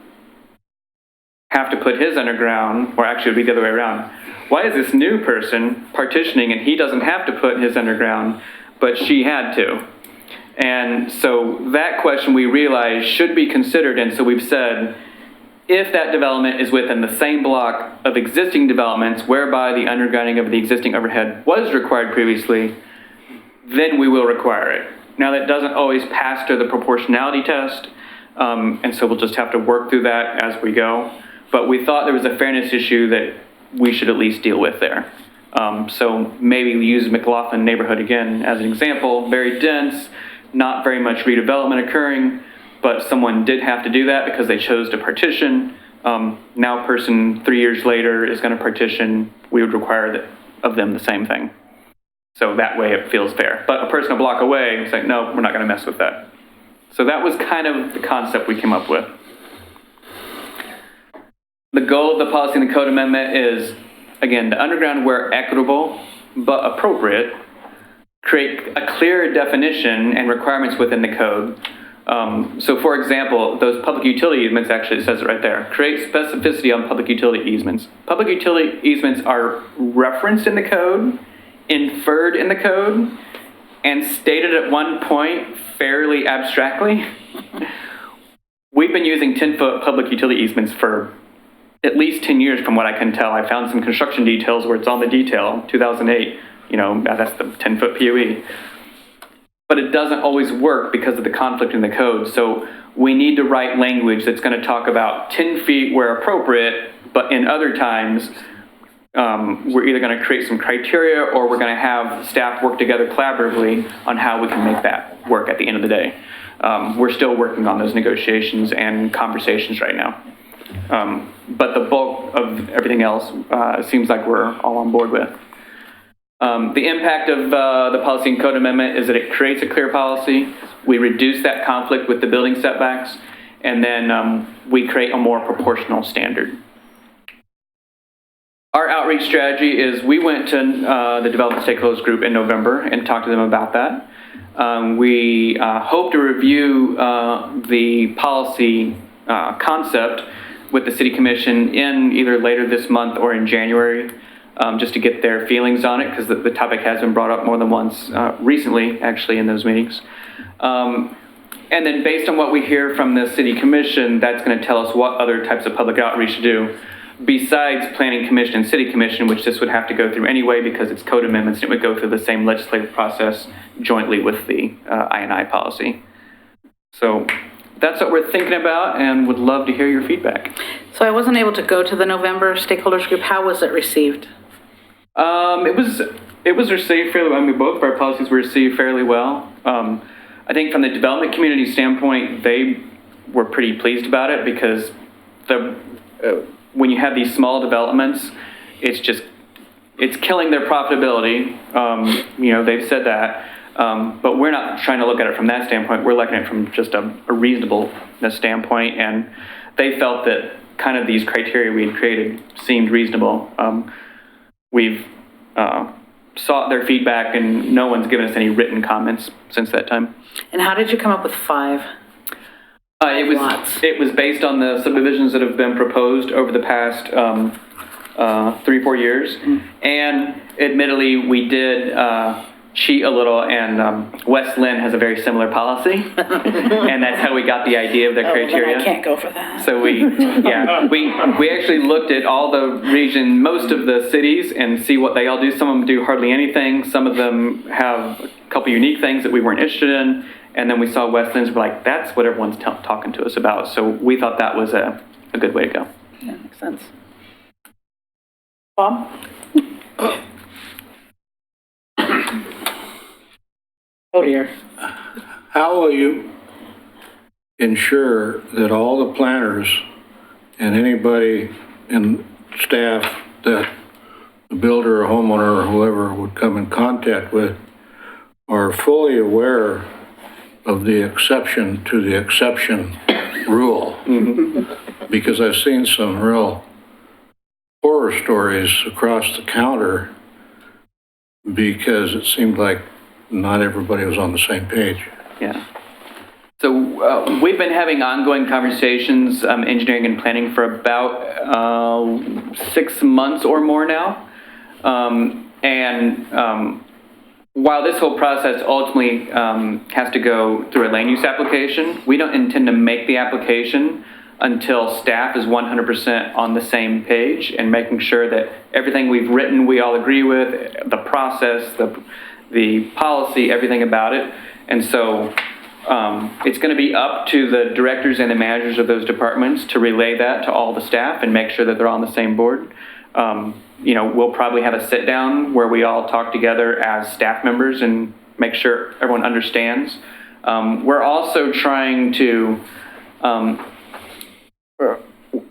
have to put his underground, or actually it would be the other way around? Why is this new person partitioning and he doesn't have to put his underground, but she had to? And so that question we realize should be considered, and so we've said, if that development is within the same block of existing developments whereby the undergrounding of the existing overhead was required previously, then we will require it. Now, that doesn't always pass through the proportionality test, and so we'll just have to work through that as we go. But we thought there was a fairness issue that we should at least deal with there. So maybe we use McLaughlin neighborhood again as an example, very dense, not very much redevelopment occurring, but someone did have to do that because they chose to partition. Now a person 3 years later is going to partition. We would require of them the same thing. So that way it feels fair. But a person a block away is like, no, we're not going to mess with that. So that was kind of the concept we came up with. The goal of the policy and the code amendment is, again, to underground where equitable but appropriate, create a clear definition and requirements within the code. So for example, those public utility easements, actually it says it right there, create specificity on public utility easements. Public utility easements are referenced in the code, inferred in the code, and stated at one point fairly abstractly. We've been using 10-foot public utility easements for at least 10 years from what I can tell. I found some construction details where it's on the detail, 2008, that's the 10-foot PUE. But it doesn't always work because of the conflict in the code. So we need to write language that's going to talk about 10 feet where appropriate, but in other times, we're either going to create some criteria or we're going to have staff work together collaboratively on how we can make that work at the end of the day. We're still working on those negotiations and conversations right now. But the bulk of everything else seems like we're all on board with. The impact of the policy and code amendment is that it creates a clear policy. We reduce that conflict with the building setbacks, and then we create a more proportional standard. Our outreach strategy is we went to the Development Stakeholders Group in November and talked to them about that. We hope to review the policy concept with the City Commission in either later this month or in January, just to get their feelings on it, because the topic has been brought up more than once recently, actually, in those meetings. And then based on what we hear from the City Commission, that's going to tell us what other types of public outreach to do, besides Planning Commission and City Commission, which this would have to go through anyway because it's code amendments, and it would go through the same legislative process jointly with the I&I policy. So that's what we're thinking about and would love to hear your feedback. So I wasn't able to go to the November stakeholders group. How was it received? It was received fairly well. I mean, both of our policies were received fairly well. I think from the development community standpoint, they were pretty pleased about it because when you have these small developments, it's killing their profitability. They've said that. But we're not trying to look at it from that standpoint. We're looking at it from just a reasonableness standpoint, and they felt that kind of these criteria we had created seemed reasonable. We've sought their feedback, and no one's given us any written comments since that time. And how did you come up with 5? It was based on the subdivisions that have been proposed over the past 3-4 years, and admittedly, we did cheat a little, and West Lynn has a very similar policy, and that's how we got the idea of the criteria. I can't go for that. So we actually looked at all the region, most of the cities, and see what they all do. Some of them do hardly anything. Some of them have a couple unique things that we weren't interested in. And then we saw West Lynn's, we're like, that's what everyone's talking to us about. So we thought that was a good way to go. Yeah, makes sense. Bob? Oh dear. How will you ensure that all the planners and anybody in staff that the builder or homeowner or whoever would come in contact with are fully aware of the exception to the exception rule? Because I've seen some real horror stories across the counter because it seemed like not everybody was on the same page. Yeah. So we've been having ongoing conversations, engineering and planning, for about 6 months or more now. While this whole process ultimately has to go through a land use application, we don't intend to make the application until staff is 100% on the same page and making sure that everything we've written we all agree with, the process, the policy, everything about it. And so it's going to be up to the directors and the managers of those departments to relay that to all the staff and make sure that they're on the same board. We'll probably have a sit down where we all talk together as staff members and make sure everyone understands. We're also trying to,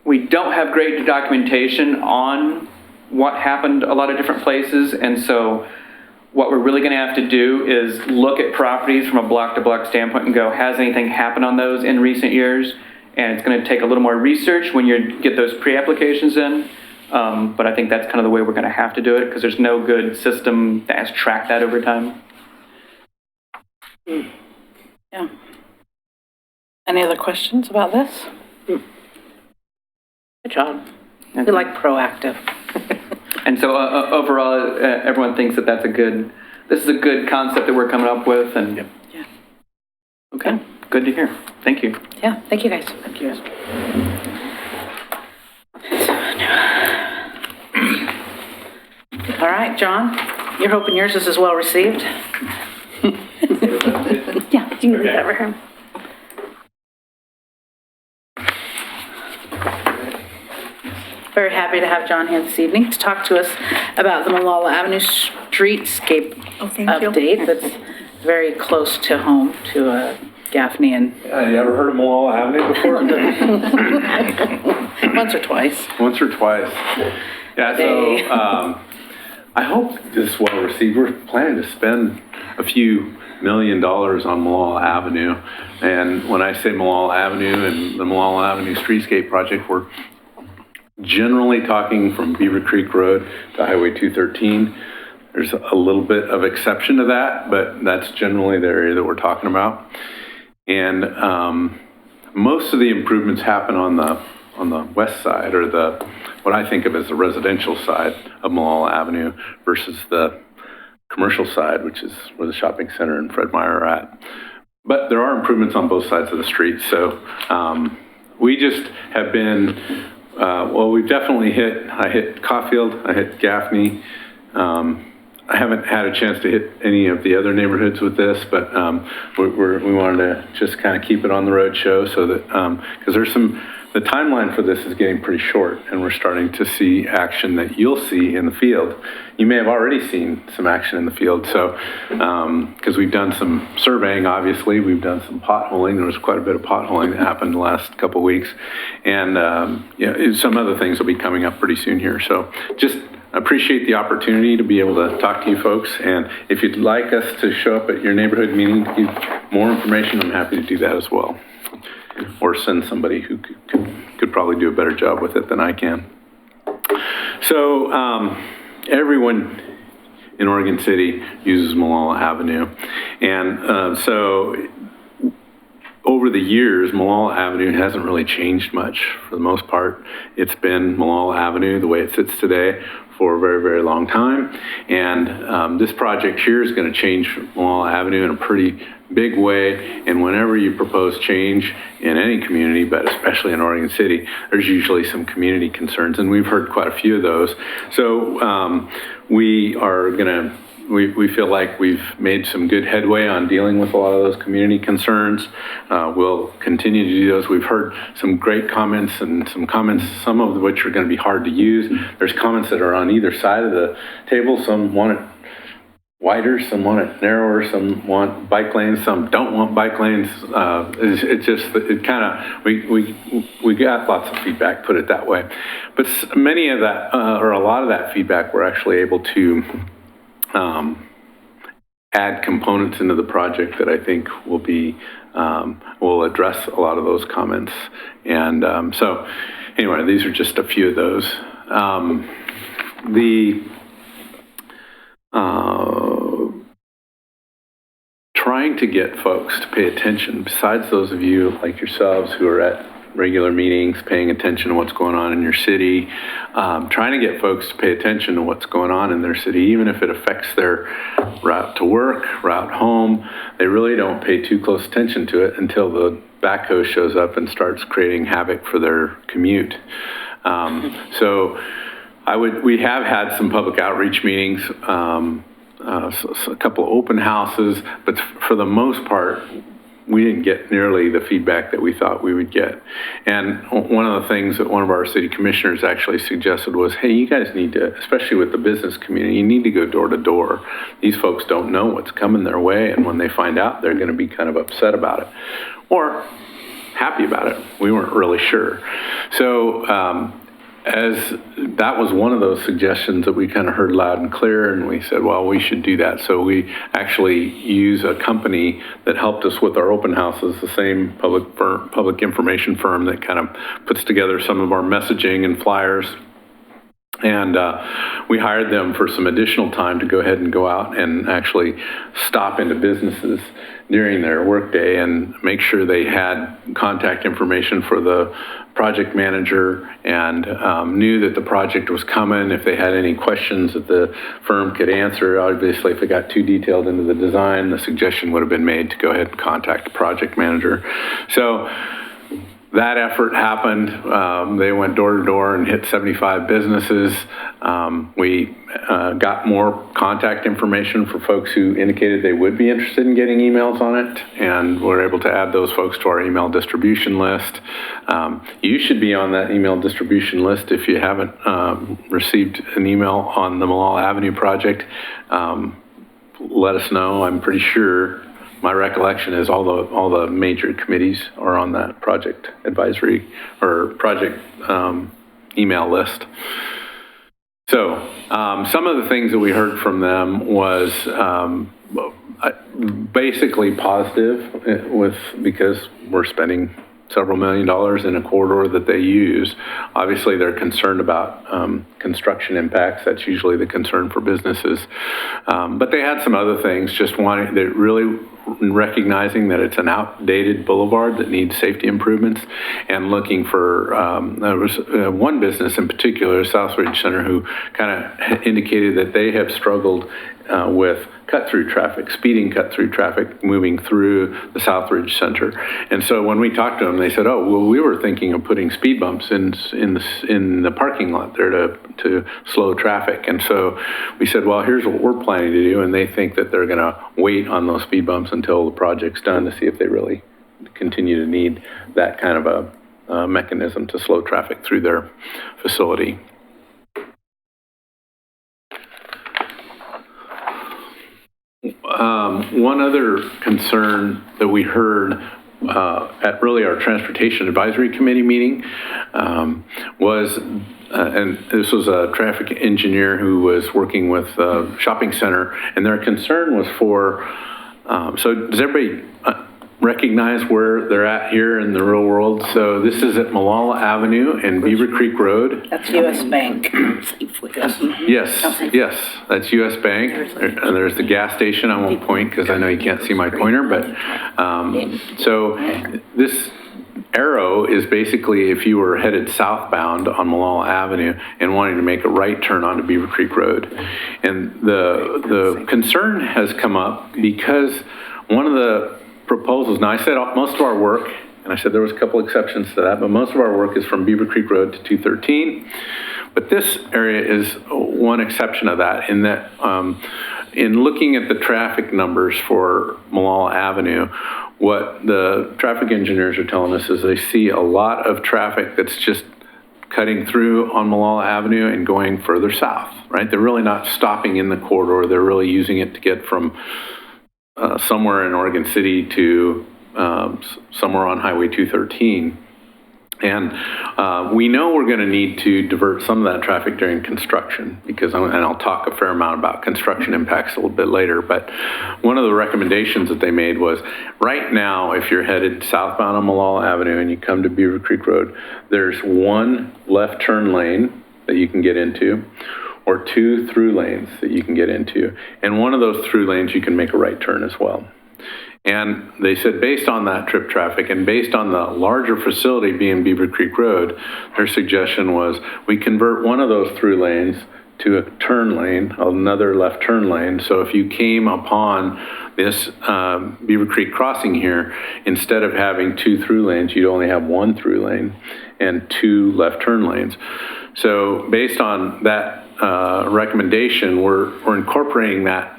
we don't have great documentation on what happened a lot of different places. And so what we're really going to have to do is look at properties from a block to block standpoint and go, has anything happened on those in recent years? And it's going to take a little more research when you get those pre-applications in. But I think that's kind of the way we're going to have to do it because there's no good system that has tracked that over time. Yeah. Any other questions about this? Good job. We like proactive. And so overall, everyone thinks that this is a good concept that we're coming up with. And Yeah. Okay, good to hear. Thank you. Yeah, thank you guys. Thank you guys. All right, John, you're hoping yours is as well received? Yeah, you can leave that for him. Very happy to have John here this evening to talk to us about the Malala Avenue streetscape update that's very close to home to Gaffney and... You ever heard of Malala Avenue before? Once or twice. Once or twice. Yeah, so I hope this is well received. We're planning to spend a few $1 million on Malala Avenue. And when I say Malala Avenue and the Malala Avenue Streetscape Project, we're generally talking from Beaver Creek Road to Highway 213. There's a little bit of exception to that, but that's generally the area that we're talking about. And most of the improvements happen on the west side, or what I think of as the residential side of Malala Avenue versus the commercial side, which is where the shopping center and Fred Meyer are at. But there are improvements on both sides of the street. So we just have been, we've definitely I hit Caulfield, I hit Gaffney. I haven't had a chance to hit any of the other neighborhoods with this, but we wanted to just kind of keep it on the road show so that, because there's some the timeline for this is getting pretty short, and we're starting to see action that you'll see in the field. You may have already seen some action in the field, so, because we've done some surveying, obviously, we've done some potholing. There was quite a bit of potholing that happened the last couple of weeks, and some other things will be coming up pretty soon here. So just appreciate the opportunity to be able to talk to you folks, and if you'd like us to show up at your neighborhood meeting to give more information, I'm happy to do that as well, or send somebody who could probably do a better job with it than I can. So everyone in Oregon City uses Molalla Avenue, and so over the years, Molalla Avenue hasn't really changed much. For the most part, it's been Molalla Avenue the way it sits today for a very, very long time. And this project here is going to change Molalla Avenue in a pretty big way. And whenever you propose change in any community, but especially in Oregon City, there's usually some community concerns, and we've heard quite a few of those. So we are going to we feel like we've made some good headway on dealing with a lot of those community concerns. We'll continue to do those. We've heard some great comments, and some of which are going to be hard to use. There's comments that are on either side of the table. Some want it wider, some want it narrower, some want bike lanes, some don't want bike lanes. We got lots of feedback, put it that way. But many of that, or a lot of that feedback, we're actually able to add components into the project that I think will address a lot of those comments. And so anyway, these are just a few of those. Trying to get folks to pay attention, besides those of you like yourselves who are at regular meetings, paying attention to what's going on in your city, trying to get folks to pay attention to what's going on in their city, even if it affects their route to work, route home. They really don't pay too close attention to it until the backhoe shows up and starts creating havoc for their commute. So we have had some public outreach meetings, a couple of open houses, but for the most part, we didn't get nearly the feedback that we thought we would get. And one of the things that one of our city commissioners actually suggested was, hey, you guys need to, especially with the business community, you need to go door to door. These folks don't know what's coming their way, and when they find out, they're going to be kind of upset about it, or happy about it. We weren't really sure. So as that was one of those suggestions that we kind of heard loud and clear, and we said, well, we should do that. So we actually use a company that helped us with our open houses, the same public information firm that kind of puts together some of our messaging and flyers. And we hired them for some additional time to go ahead and go out and actually stop into businesses during their workday and make sure they had contact information for the project manager and knew that the project was coming. If they had any questions that the firm could answer, obviously if it got too detailed into the design, the suggestion would have been made to go ahead and contact the project manager. So that effort happened. They went door to door and hit 75 businesses. We got more contact information for folks who indicated they would be interested in getting emails on it, and we're able to add those folks to our email distribution list. You should be on that email distribution list if you haven't received an email on the Molalla Avenue project. Let us know. I'm pretty sure, my recollection is all the major committees are on that project advisory or project email list. So some of the things that we heard from them was basically positive because we're spending several $1 million in a corridor that they use. Obviously, they're concerned about construction impacts. That's usually the concern for businesses. But they had some other things, just wanting, they're really recognizing that it's an outdated boulevard that needs safety improvements, and looking for, there was one business in particular, Southridge Center, who kind of indicated that they have struggled with cut-through traffic, speeding cut-through traffic moving through the Southridge Center. And so when we talked to them, they said, oh, well, we were thinking of putting speed bumps in the parking lot there to slow traffic. And so we said, well, here's what we're planning to do. And they think that they're going to wait on those speed bumps until the project's done to see if they really continue to need that kind of mechanism to slow traffic through their facility. One other concern that we heard at really our Transportation Advisory Committee meeting was, and this was a traffic engineer who was working with a shopping center, and their concern was for, so does everybody recognize where they're at here in the real world? So this is at Malala Avenue and Beaver Creek Road. That's US Bank. Yes, that's US Bank. And there's the gas station. I won't point because I know you can't see my pointer, but so this arrow is basically if you were headed southbound on Malala Avenue and wanting to make a right turn onto Beaver Creek Road. And the concern has come up because one of the proposals, now I said most of our work, and I said there was a couple exceptions to that, but most of our work is from Beaver Creek Road to 213. But this area is one exception of that, in that in looking at the traffic numbers for Malala Avenue, what the traffic engineers are telling us is they see a lot of traffic that's just cutting through on Malala Avenue and going further south, right? They're really not stopping in the corridor. They're really using it to get from somewhere in Oregon City to somewhere on Highway 213. And we know we're going to need to divert some of that traffic during construction, because and I'll talk a fair amount about construction impacts a little bit later, but one of the recommendations that they made was, right now, if you're headed southbound on Malala Avenue and you come to Beaver Creek Road, there's one left turn lane that you can get into, or two through lanes that you can get into. And one of those through lanes, you can make a right turn as well. And they said, based on that trip traffic and based on the larger facility being Beaver Creek Road, their suggestion was we convert one of those through lanes to a turn lane, another left turn lane. So if you came upon this Beaver Creek crossing here, instead of having two through lanes, you'd only have one through lane and two left turn lanes. So based on that recommendation, we're incorporating that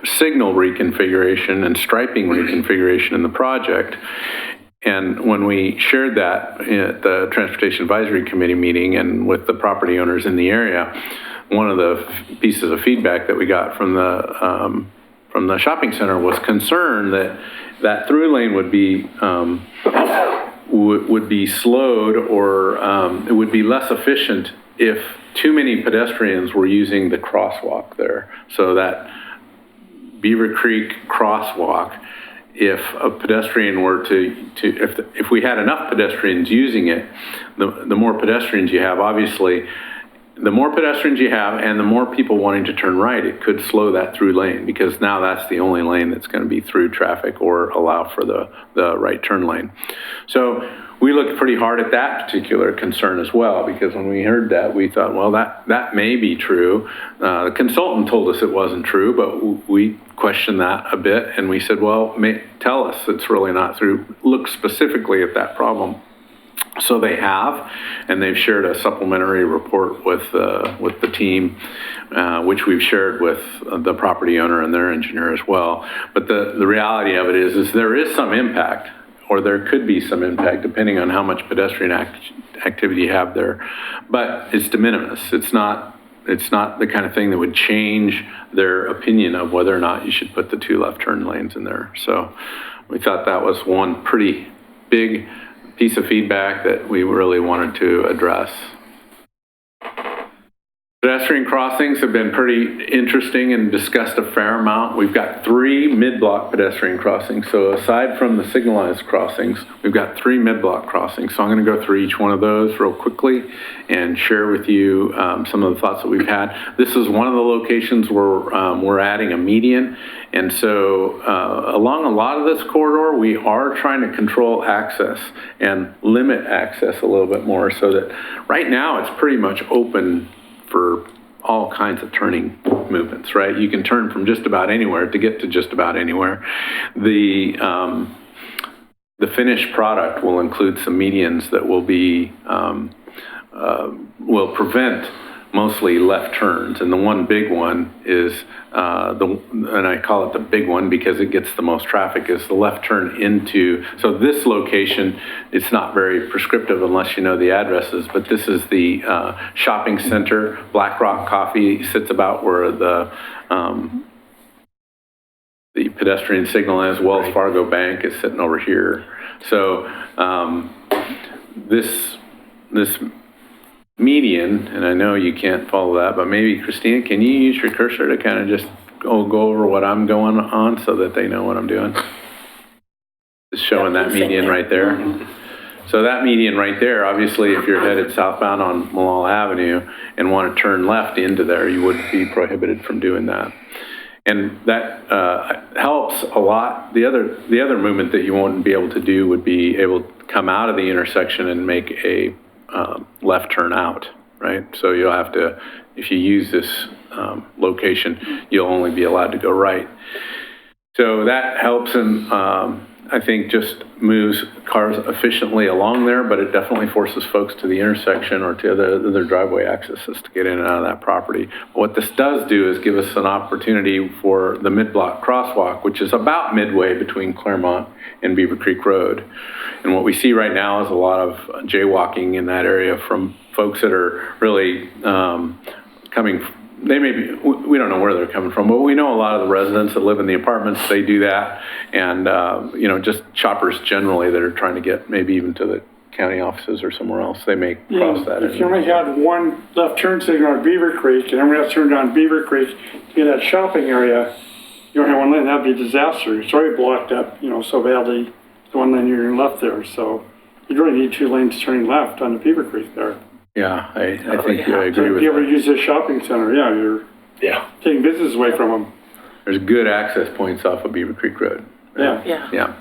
signal reconfiguration and striping reconfiguration in the project. And when we shared that at the Transportation Advisory Committee meeting and with the property owners in the area, one of the pieces of feedback that we got from the shopping center was concern that that through lane would be slowed, or it would be less efficient if too many pedestrians were using the crosswalk there. So that Beaver Creek crosswalk, if a pedestrian were if we had enough pedestrians using it, the more pedestrians you have, obviously, the more pedestrians you have and the more people wanting to turn right, it could slow that through lane, because now that's the only lane that's going to be through traffic or allow for the right turn lane. So we looked pretty hard at that particular concern as well, because when we heard that, we thought, well, that may be true. The consultant told us it wasn't true, but we questioned that a bit, and we said, well, tell us it's really not true. Look specifically at that problem. So they have, and they've shared a supplementary report with the team, which we've shared with the property owner and their engineer as well. But the reality of it is there is some impact, or there could be some impact depending on how much pedestrian activity you have there. But it's de minimis. It's not the kind of thing that would change their opinion of whether or not you should put the two left turn lanes in there. So we thought that was one pretty big piece of feedback that we really wanted to address. Pedestrian crossings have been pretty interesting and discussed a fair amount. We've got 3 mid-block pedestrian crossings. So aside from the signalized crossings, we've got 3 mid-block crossings. So I'm going to go through each one of those real quickly and share with you some of the thoughts that we've had. This is one of the locations where we're adding a median. And so along a lot of this corridor, we are trying to control access and limit access a little bit more, so that right now it's pretty much open for all kinds of turning movements, right? You can turn from just about anywhere to get to just about anywhere. The finished product will include some medians that will be will prevent mostly left turns. And the one big one is, and I call it the big one because it gets the most traffic, is the left turn into, so this location, it's not very prescriptive unless you know the addresses, but this is the shopping center. Black Rock Coffee sits about where the pedestrian signal is. Wells Fargo Bank is sitting over here. So this median, and I know you can't follow that, but maybe Christina, can you use your cursor to kind of just go over what I'm going on so that they know what I'm doing? Just showing that median right there. So that median right there, obviously, if you're headed southbound on Malala Avenue and want to turn left into there, you would be prohibited from doing that. And that helps a lot. The other movement that you won't be able to do would be able to come out of the intersection and make a left turn out, right? So you'll have to, if you use this location, you'll only be allowed to go right. So that helps and I think just moves cars efficiently along there, but it definitely forces folks to the intersection or to other driveway accesses to get in and out of that property. What this does do is give us an opportunity for the mid-block crosswalk, which is about midway between Claremont and Beaver Creek Road. And what we see right now is a lot of jaywalking in that area from folks that are really coming. They may be, we don't know where they're coming from, but we know a lot of the residents that live in the apartments, they do that. And, just shoppers generally that are trying to get maybe even to the county offices or somewhere else, they may cross that. If you only had one left turn signal on Beaver Creek and everyone else turned on Beaver Creek to get that shopping area, you only have one lane, that'd be a disaster. It's already blocked up, so badly, the one lane you're left there. So you really need two lanes turning left on the Beaver Creek there. Yeah, I think I agree with you ever that. use this shopping center, you're taking business away from them. There's good access points off of Beaver Creek Road. Yeah.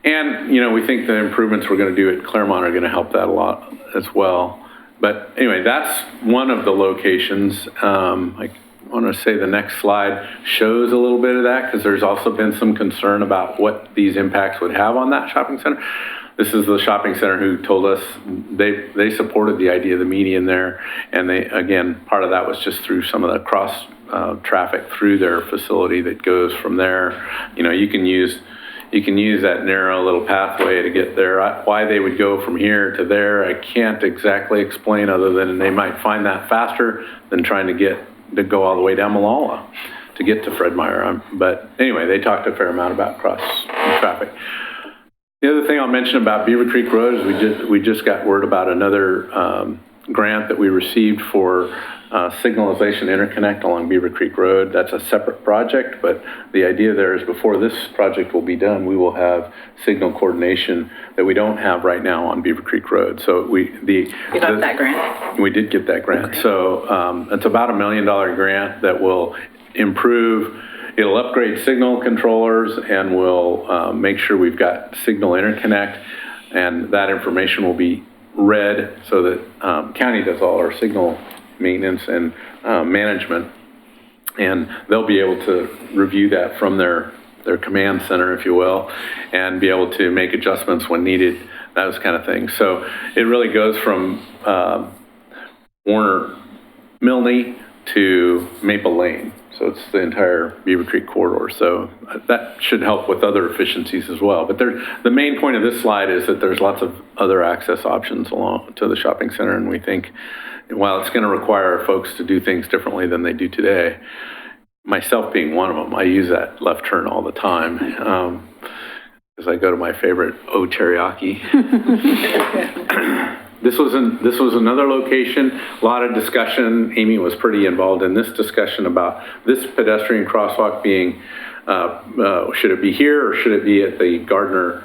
And, we think the improvements we're going to do at Claremont are going to help that a lot as well. But anyway, that's one of the locations. I want to say the next slide shows a little bit of that because there's also been some concern about what these impacts would have on that shopping center. This is the shopping center who told us they supported the idea of the median there. And they, again, part of that was just through some of the cross traffic through their facility that goes from there. You can use that narrow little pathway to get there. Why they would go from here to there, I can't exactly explain other than they might find that faster than trying to go all the way down Malala to get to Fred Meyer. But anyway, they talked a fair amount about cross traffic. The other thing I'll mention about Beaver Creek Road is we just got word about another grant that we received for signalization interconnect along Beaver Creek Road. That's a separate project, but the idea there is before this project will be done, we will have signal coordination that we don't have right now on Beaver Creek Road. So You got that grant? We did get that grant. Okay. So it's about $1 million grant that will improve. It'll upgrade signal controllers and will make sure we've got signal interconnect, and that information will be read so that county does all our signal maintenance and management, and they'll be able to review that from their command center, if you will, and be able to make adjustments when needed, those kind of things. So it really goes from Warner Milne to Maple Lane. So it's the entire Beaver Creek corridor. So that should help with other efficiencies as well. But the main point of this slide is that there's lots of other access options along to the shopping center. And we think while it's going to require folks to do things differently than they do today, myself being one of them, I use that left turn all the time because I go to my favorite O Teriyaki. This was another location, a lot of discussion. Amy was pretty involved in this discussion about this pedestrian crosswalk being, should it be here or should it be at the Gardner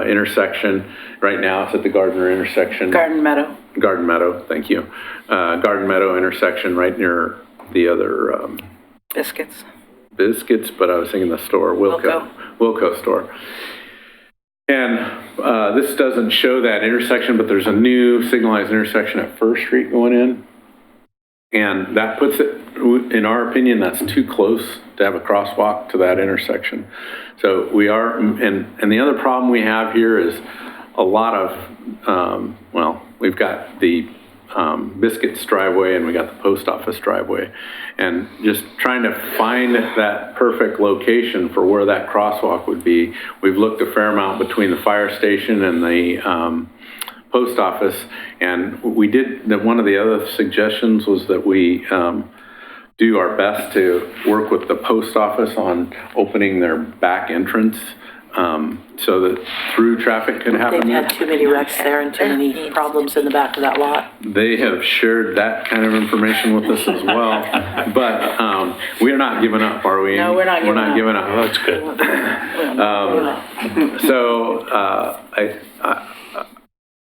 intersection? Right now it's at the Gardner intersection. Garden Meadow. Garden Meadow, thank you. Garden Meadow intersection right near the other... Biscuits, but I was thinking the store, Wilco store. And this doesn't show that intersection, but there's a new signalized intersection at First Street going in. And that puts it, in our opinion, that's too close to have a crosswalk to that intersection. So we are, and the other problem we have here is a lot of, we've got the Biscuits driveway and we got the post office driveway. And just trying to find that perfect location for where that crosswalk would be. We've looked a fair amount between the fire station and the post office. And we did, one of the other suggestions was that we do our best to work with the post office on opening their back entrance so that through traffic can happen. They've had too many wrecks there and too many problems in the back of that lot. They have shared that kind of information with us as well. But we're not giving up, are we? No, we're not giving up. We're not giving up. That's good. So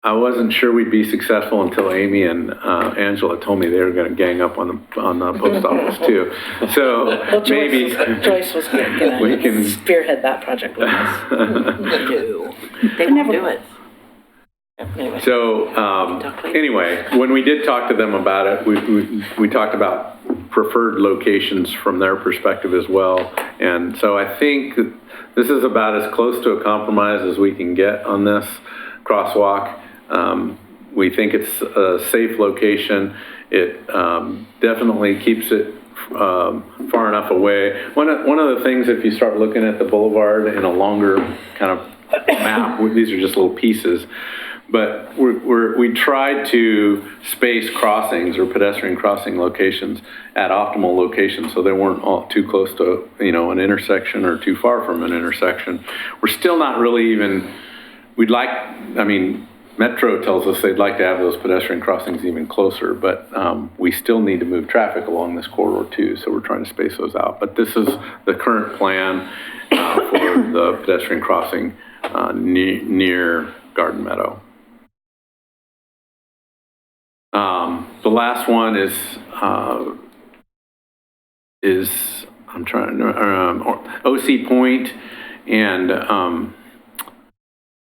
I wasn't sure we'd be successful until Amy and Angela told me they were going to gang up on the post office too. So Well, maybe Joyce was going we can to spearhead that project with us. No, they would never do it. Anyway. So anyway, when we did talk to them about it, we talked about preferred locations from their perspective as well. And so I think this is about as close to a compromise as we can get on this crosswalk. We think it's a safe location. It definitely keeps it far enough away. One of the things, if you start looking at the boulevard in a longer kind of map, these are just little pieces, but we tried to space crossings or pedestrian crossing locations at optimal locations so they weren't all too close to, an intersection or too far from an intersection. We're still not really even, Metro tells us they'd like to have those pedestrian crossings even closer, but we still need to move traffic along this corridor too, so we're trying to space those out. But this is the current plan for the pedestrian crossing near Garden Meadow. The last one is I'm trying to OC Point and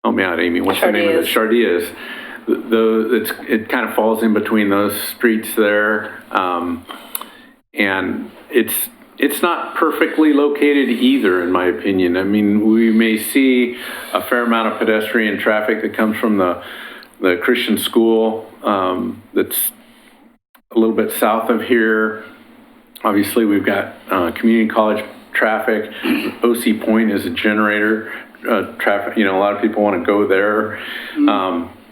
help me out, Amy. What's the name of it? Chardias. It kind of falls in between those streets there, and it's not perfectly located either, in my opinion. I mean, we may see a fair amount of pedestrian traffic that comes from the Christian school that's a little bit south of here. Obviously, we've got community college traffic. OC Point is a generator traffic. A lot of people want to go there.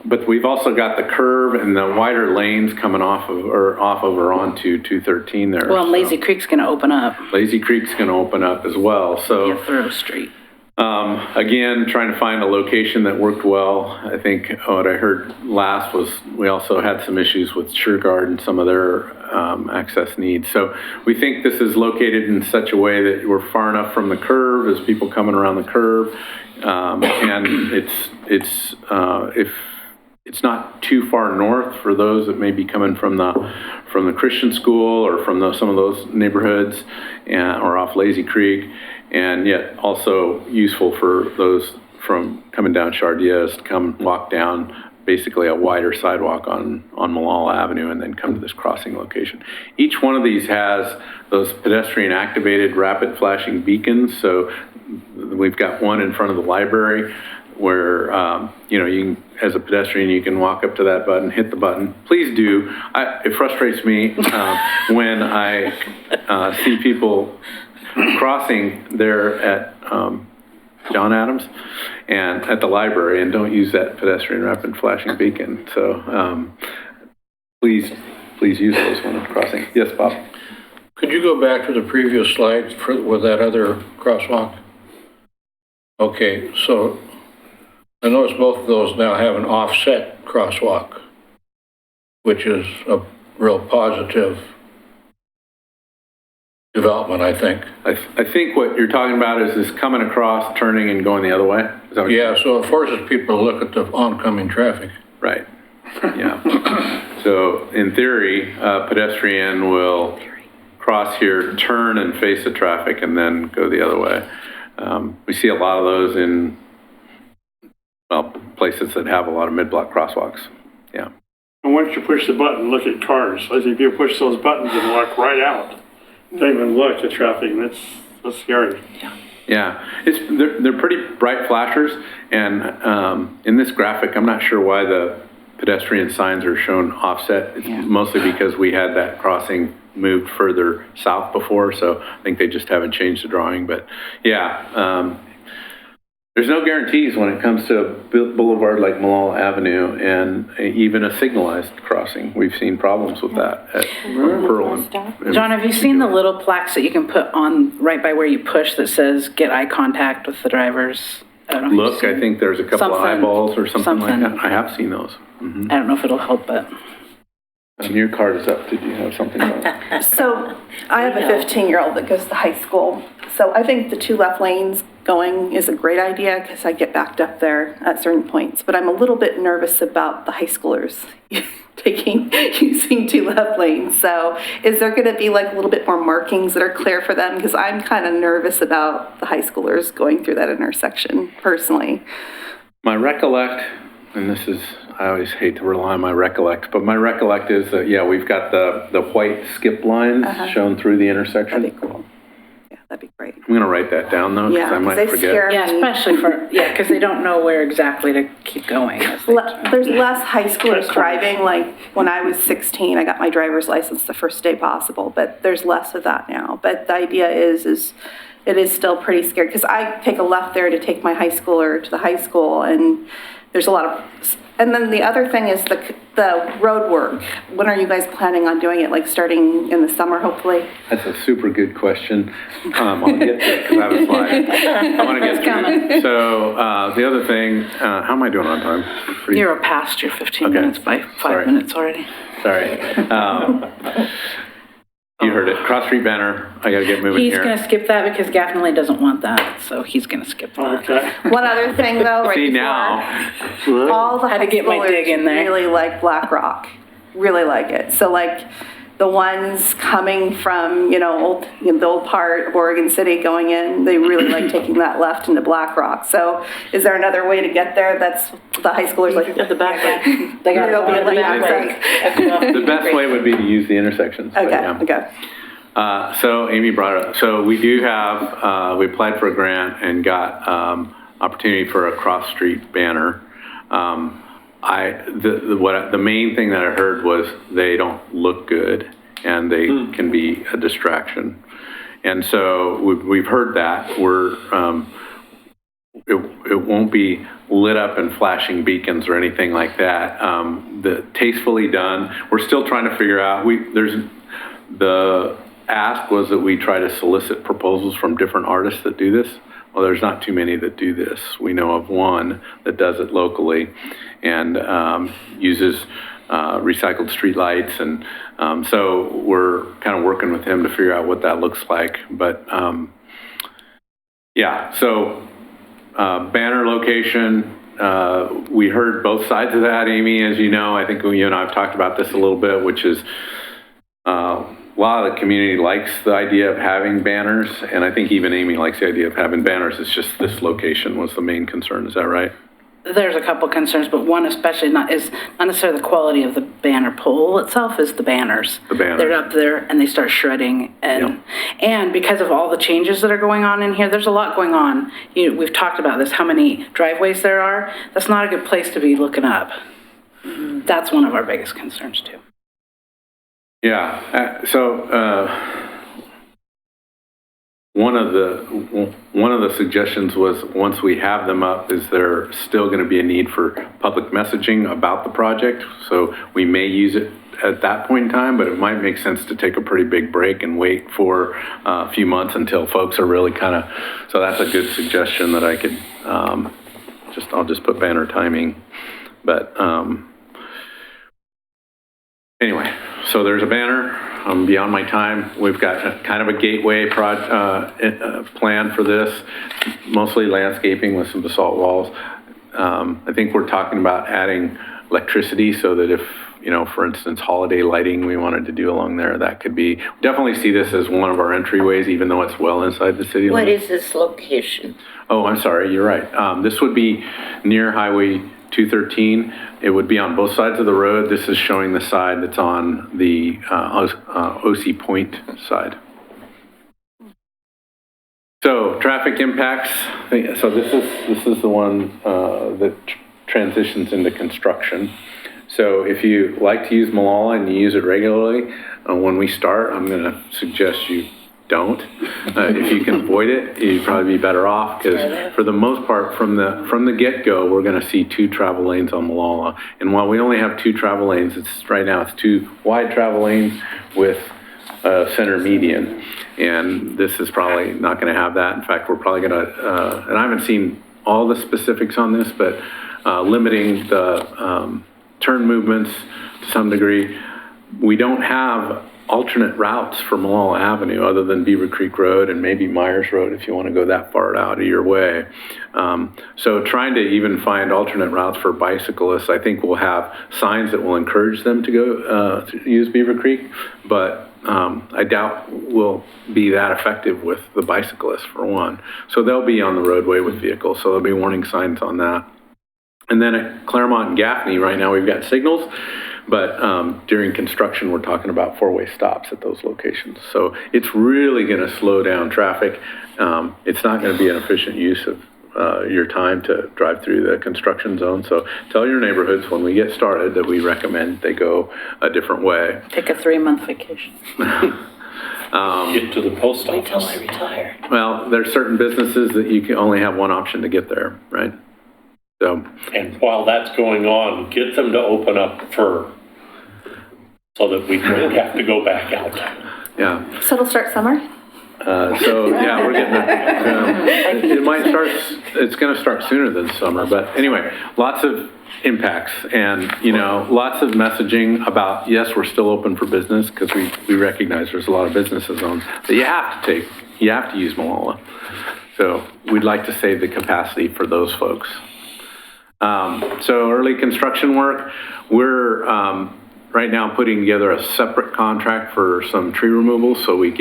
But we've also got the curve and the wider lanes coming off over onto 213 there. Well, Lazy Creek's going to open up. Lazy Creek's going to open up as well. So Yeah, through street. Again, trying to find a location that worked well. I think what I heard last was we also had some issues with Sureguard and some of their access needs. So we think this is located in such a way that we're far enough from the curve as people coming around the curve, and if it's not too far north for those that may be coming from the Christian school or from some of those neighborhoods or off Lazy Creek, and yet also useful for those from coming down Chardias to come walk down basically a wider sidewalk on Malala Avenue and then come to this crossing location. Each one of these has those pedestrian activated rapid flashing beacons. So we've got one in front of the library where, you can, as a pedestrian, you can walk up to that button, hit the button. Please do. It frustrates me when I see people crossing there at John Adams and at the library and don't use that pedestrian rapid flashing beacon. So please use those when crossing. Yes, Bob? Could you go back to the previous slide with that other crosswalk? Okay, so I notice both of those now have an offset crosswalk, which is a real positive development, I think. I think what you're talking about is this coming across, turning and going the other way. Is that what so it forces people to look at the oncoming traffic. Right. Yeah. So in theory, a pedestrian will cross here, turn and face the traffic, and then go the other way. We see a lot of those in places that have a lot of mid-block crosswalks. Yeah. And once you push the button, look at cars. I think people push those buttons and walk right out. Don't even look at traffic, and that's scary. Yeah, they're pretty bright flashers, and in this graphic, I'm not sure why the pedestrian signs are shown offset. It's mostly because we had that crossing moved further south before, so I think they just haven't changed the drawing. But yeah, there's no guarantees when it comes to a boulevard like Malala Avenue and even a signalized crossing. We've seen problems with that at Pearl. John, have you seen the little plaques that you can put on right by where you push that says get eye contact with the drivers? I don't know if you've Look, seen I think there's a couple of eyeballs or something like that. I have seen those. I don't know if it'll help, but. And your card is up. Did you have something else? So I have a 15-year-old that goes to high school. So I think the 2 left lanes going is a great idea because I get backed up there at certain points. But I'm a little bit nervous about the high schoolers using 2 left lanes. So is there going to be like a little bit more markings that are clear for them? Because I'm kind of nervous about the high schoolers going through that intersection personally. My recollect, and this is, I always hate to rely on my recollect, but my recollect is that, yeah, we've got the white skip lines shown through the intersection. That'd be cool. Yeah, that'd be great. I'm going to write that down, though, because I might forget. Yeah, especially because they don't know where exactly to keep going. There's less high schoolers driving. Like when I was 16, I got my driver's license the first day possible, but there's less of that now. But the idea is it is still pretty scary because I take a left there to take my high schooler to the high school, and there's a lot of. And then the other thing is the road work. When are you guys planning on doing it? Like starting in the summer, hopefully? That's a super good question. I'll get there because I have a slide. I want to get to it. So the other thing, how am I doing on time? You're past your 15 minutes by 5 minutes already. Sorry. You heard it. Cross Street banner. I got to get moving He's here. going to skip that because Gaffney doesn't want that, so he's going to skip that. Okay. One other thing, though, right See, before, now. all the Had to high get my dig in schoolers there. really like Black Rock, really like it. So like the ones coming from, the old part of Oregon City going in, they really like taking that left into Black Rock. So is there another way to get there that's the high schoolers like? At the back. They got It'll be it at the back. The best way would be to use the intersections. but yeah. Okay. So Amy brought it up. So we do have, we applied for a grant and got opportunity for a cross street banner. The main thing that I heard was they don't look good and they can be a distraction. And so we've heard that. It won't be lit up and flashing beacons or anything like that. The tastefully done. We're still trying to figure out. The ask was that we try to solicit proposals from different artists that do this. Well, there's not too many that do this. We know of one that does it locally and uses recycled streetlights. And so we're kind of working with him to figure out what that looks like. But yeah, so banner location, we heard both sides of that, Amy, as you know. I think you and I have talked about this a little bit, which is a lot of the community likes the idea of having banners, and I think even Amy likes the idea of having banners. It's just this location was the main concern. Is that right? There's a couple concerns, but one especially is not necessarily the quality of the banner pole itself, is the banners. The banners. They're up there and they start shredding, and because of all the changes that are going on in here, there's a lot going on. We've talked about this, how many driveways there are. That's not a good place to be looking up. That's one of our biggest concerns too. Yeah. One of the suggestions was once we have them up, is there still going to be a need for public messaging about the project? So we may use it at that point in time, but it might make sense to take a pretty big break and wait for a few months until folks are really kind of. So that's a good suggestion that I could I'll just put banner timing, but. Anyway, so there's a banner. I'm beyond my time. We've got kind of a gateway plan for this, mostly landscaping with some basalt walls. I think we're talking about adding electricity so that if, for instance, holiday lighting we wanted to do along there, that could be, definitely see this as one of our entryways, even though it's well inside the city limits. What is this location? Oh, I'm sorry, you're right. This would be near Highway 213. It would be on both sides of the road. This is showing the side that's on the OC Point side. So traffic impacts. So this is the one that transitions into construction. So if you like to use Malala and you use it regularly, when we start, I'm going to suggest you don't. If you can avoid it, you'd probably be better off, because for the most part, from the get-go, we're going to see 2 travel lanes on Malala. And while we only have 2 travel lanes, right now it's 2 wide travel lanes with a center median. And this is probably not going to have that. In fact, we're probably going to, and I haven't seen all the specifics on this, but limiting the turn movements to some degree. We don't have alternate routes for Malala Avenue other than Beaver Creek Road and maybe Myers Road if you want to go that far out of your way. So trying to even find alternate routes for bicyclists, I think we'll have signs that will encourage them to go to use Beaver Creek, but I doubt we'll be that effective with the bicyclists, for one. So they'll be on the roadway with vehicles, so there'll be warning signs on that. And then at Claremont and Gaffney, right now we've got signals, but during construction, we're talking about 4-way stops at those locations. So it's really going to slow down traffic. It's not going to be an efficient use of your time to drive through the construction zone. So tell your neighborhoods when we get started that we recommend they go a different way. Take a 3-month vacation. Get to the post office. Wait till I retire. Well, there's certain businesses that you can only have one option to get there, right? So, And while that's going on, get them to open up so that we don't have to go back out. yeah. So it'll start summer? So yeah, we're getting there. It might start, it's going to start sooner than summer, but anyway, lots of impacts and, lots of messaging about, yes, we're still open for business because we recognize there's a lot of businesses on that you have to use Malala. So we'd like to save the capacity for those folks. So early construction work, we're right now putting together a separate contract for some tree removal so we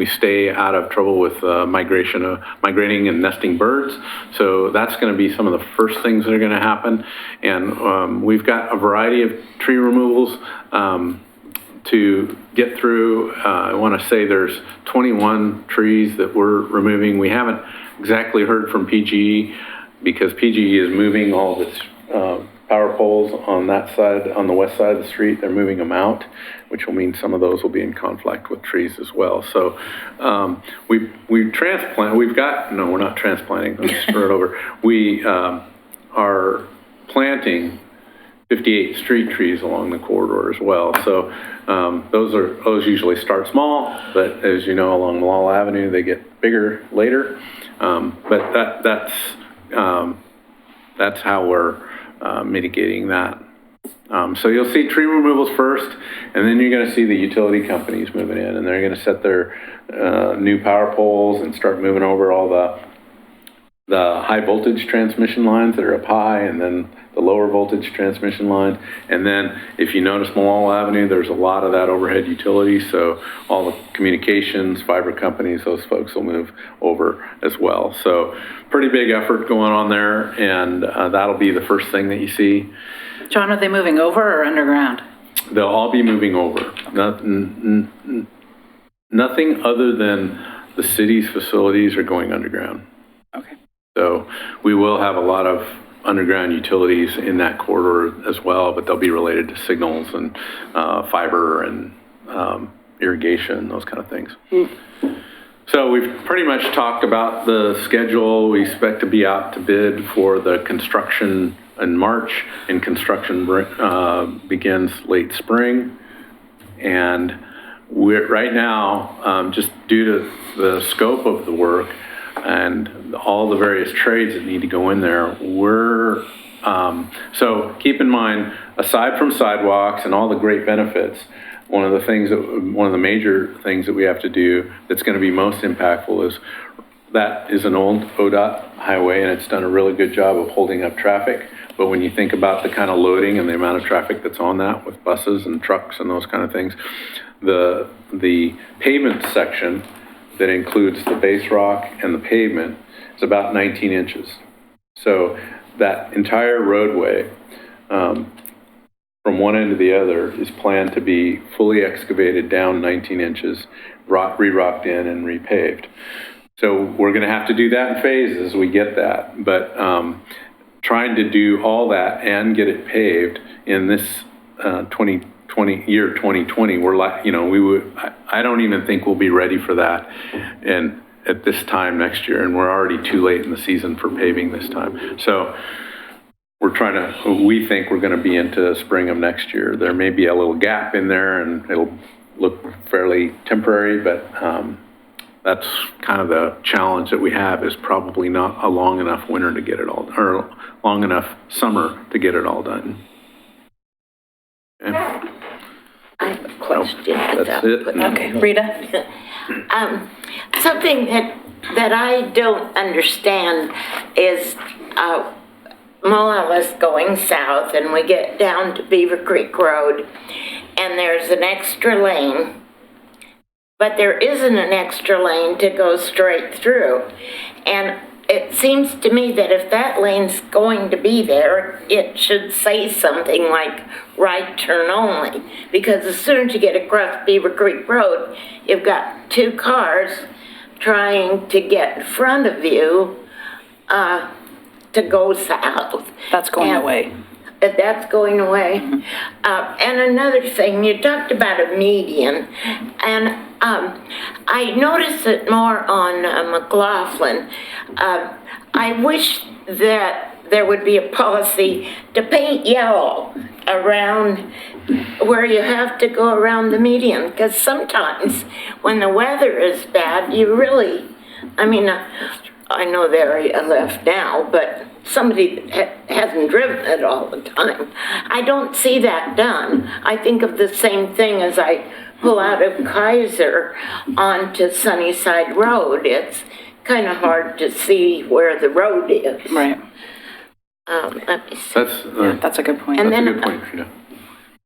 stay out of trouble with migrating and nesting birds. So that's going to be some of the first things that are going to happen. And we've got a variety of tree removals to get through. I want to say there's 21 trees that we're removing. We haven't exactly heard from PGE because PGE is moving all of its power poles on that side, on the west side of the street. They're moving them out, which will mean some of those will be in conflict with trees as well. So we've transplanted, we're not transplanting, let's start over. We are planting 58 street trees along the corridor as well. So those usually start small, but as you know, along Malala Avenue, they get bigger later. But that's how we're mitigating that. So you'll see tree removals first, and then you're going to see the utility companies moving in, and they're going to set their new power poles and start moving over all the high voltage transmission lines that are up high, and then the lower voltage transmission lines. And then if you notice Malala Avenue, there's a lot of that overhead utility, so all the communications, fiber companies, those folks will move over as well. So pretty big effort going on there, and that'll be the first thing that you see. John, are they moving over or underground? They'll all be moving over. Nothing other than the city's facilities are going underground. Okay. So we will have a lot of underground utilities in that corridor as well, but they'll be related to signals and fiber and irrigation, those kind of things. So we've pretty much talked about the schedule. We expect to be out to bid for the construction in March, and construction begins late spring. And we're right now, just due to the scope of the work and all the various trades that need to go in there, so keep in mind, aside from sidewalks and all the great benefits, one of the major things that we have to do that's going to be most impactful is that is an old ODOT highway, and it's done a really good job of holding up traffic. But when you think about the kind of loading and the amount of traffic that's on that with buses and trucks and those kind of things, the pavement section that includes the base rock and the pavement is about 19 inches. So that entire roadway, from one end to the other, is planned to be fully excavated down 19 inches, re-rocked in and repaved. So we're going to have to do that in phases as we get that. But trying to do all that and get it paved in this 2020, we're like, I don't even think we'll be ready for that and at this time next year, and we're already too late in the season for paving this time. So we think we're gonna be into spring of next year. There may be a little gap in there and it'll look fairly temporary, but that's kind of the challenge that we have, is probably not a long enough winter to get it all, or long enough summer to get it all done. Okay. I have a question. That's it. Okay, Rita? Something that I don't understand is Morelos going south, and we get down to Beaver Creek Road, and there's an extra lane, but there isn't an extra lane to go straight through. And it seems to me that if that lane's going to be there, it should say something like right turn only, because as soon as you get across Beaver Creek Road, you've got two cars trying to get in front of you to go south. That's going away. That's going away. And another thing, you talked about a median, and I noticed it more on McLaughlin. I wish that there would be a policy to paint yellow around where you have to go around the median, because sometimes when the weather is bad, you really, I know the area left now, but somebody that hasn't driven it all the time, I don't see that done. I think of the same thing as I pull out of Kaiser onto Sunnyside Road. It's kind of hard to see where the road is. Right. Let me see. That's a good point. And That's then, a good point, Frida.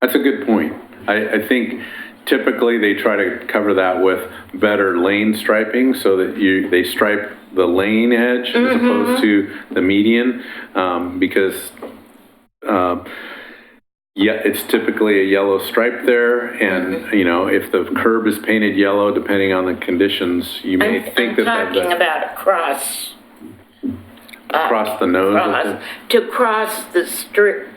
That's a good point. I think typically they try to cover that with better lane striping, so that they stripe the lane edge as opposed to the median, because it's typically a yellow stripe there, and if the curb is painted yellow, depending on the conditions, you may think I'm that talking about across the nose. to cross the street,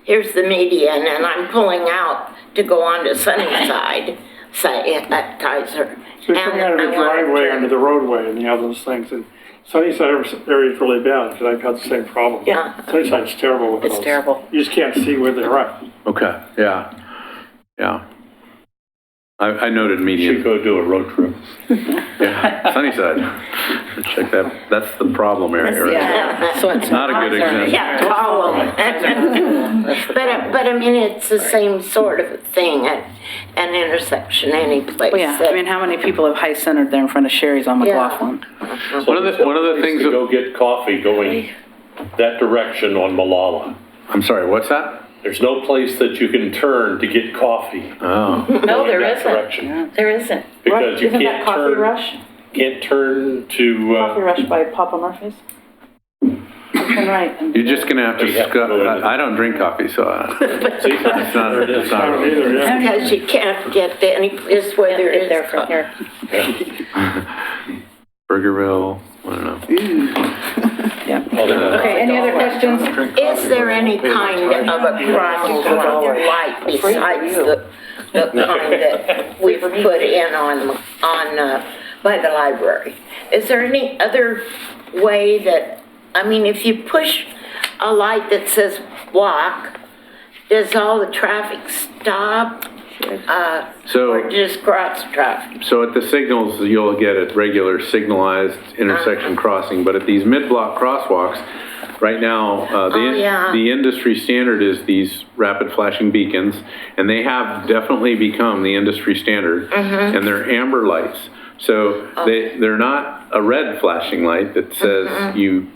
here's the median, and I'm pulling out to go onto Sunnyside, say at Kaiser. So you're coming out of the driveway onto the roadway and you have those things, and Sunnyside area is really bad, because I've had the same problem. Yeah. Sunnyside's terrible with those. It's terrible. You just can't see where they're at. Okay, yeah. I noted median. Should go do a road trip. Yeah, Sunnyside. Check that. That's the problem area, right? Yeah. So it's Not a good example. Yeah, problem. But it's the same sort of thing at an intersection any place. Well, yeah, how many people have high centered there in front of Sherry's on McLaughlin? One of the things to go get coffee going that direction on Malala. I'm sorry, what's that? There's no place that you can turn to get coffee. Oh. No, there that isn't. direction. There isn't. Because you Isn't that can't Coffee turn. Rush? Can't turn to. Coffee Rush by Papa Murphy's? Turn right. You're just gonna have to. I don't drink coffee, so it's not. Either, yeah. Because you can't get to any place where there is from here. Burgerville. I don't know. Okay, any other questions? Is there any kind of a crosswalk light besides the kind that we've put in on by the library? Is there any other way that, if you push a light that says walk, does all the traffic stop? Or just cross traffic? So at the signals, you'll get a regular signalized intersection crossing, but at these mid-block crosswalks, right now, the industry standard is these rapid flashing beacons, and they have definitely become the industry standard, and they're amber lights. So they're not a red flashing light that says you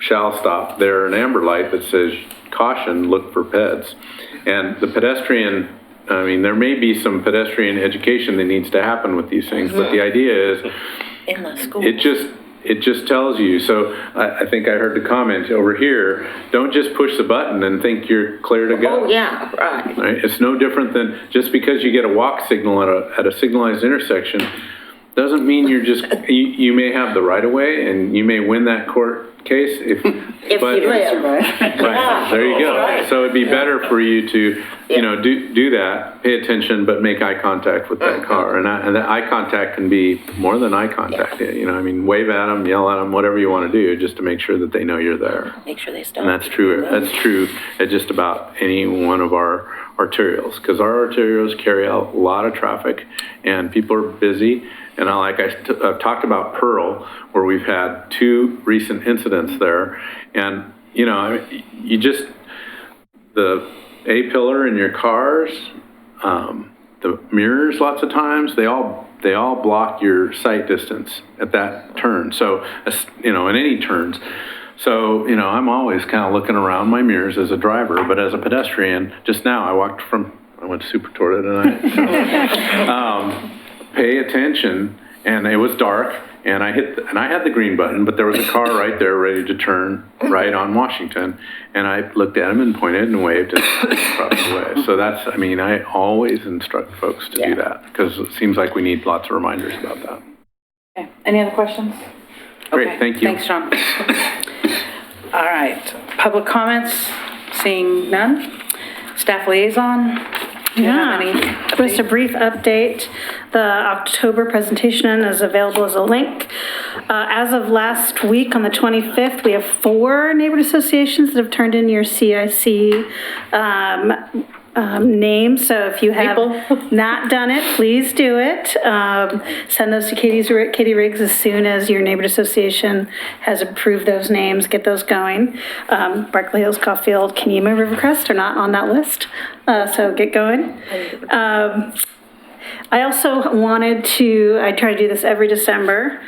shall stop. They're an amber light that says caution, look for peds. And the pedestrian, there may be some pedestrian education that needs to happen with these things, but the idea is in the school. It just tells you. So I think I heard the comment over here, don't just push the button and think you're clear to go. Oh, yeah, right. It's no different than just because you get a walk signal at a signalized intersection, doesn't mean you're just, you may have the right of way and you may win that court case if If but- you live. Right, there you go. So it'd be better for you to, do that, pay attention, but make eye contact with that car. And that eye contact can be more than eye contact, wave at them, yell at them, whatever you want to do, just to make sure that they know you're there. Make sure they stop. And that's true at just about any one of our arterials, because our arterials carry a lot of traffic and people are busy. And I've talked about Pearl, where we've had 2 recent incidents there. And, the A-pillar in your cars, the mirrors lots of times, they all block your sight distance at that turn. So, in any turns. So, I'm always kind of looking around my mirrors as a driver, but as a pedestrian, just now I went to Super Torta tonight. Pay attention, and it was dark, and I had the green button, but there was a car right there ready to turn right on Washington, and I looked at him and pointed and waved and crossed away. So I always instruct folks to do that, because it seems like we need lots of reminders about that. Okay, any other questions? Great, Okay, thank you. Thanks, John. All right, public comments, seeing none. Staff liaison? Do you have any Just a brief update. The October presentation is available as a link. As of last week, on the 25th, we have 4 neighborhood associations that have turned in your CIC names. So if you have not done it, please do it. Send those to Katie Riggs as soon as your neighborhood association has approved those names. Get those going. Berkeley Hills, Caulfield, Kenema, Rivercrest are not on that list. So get going. I also I try to do this every December.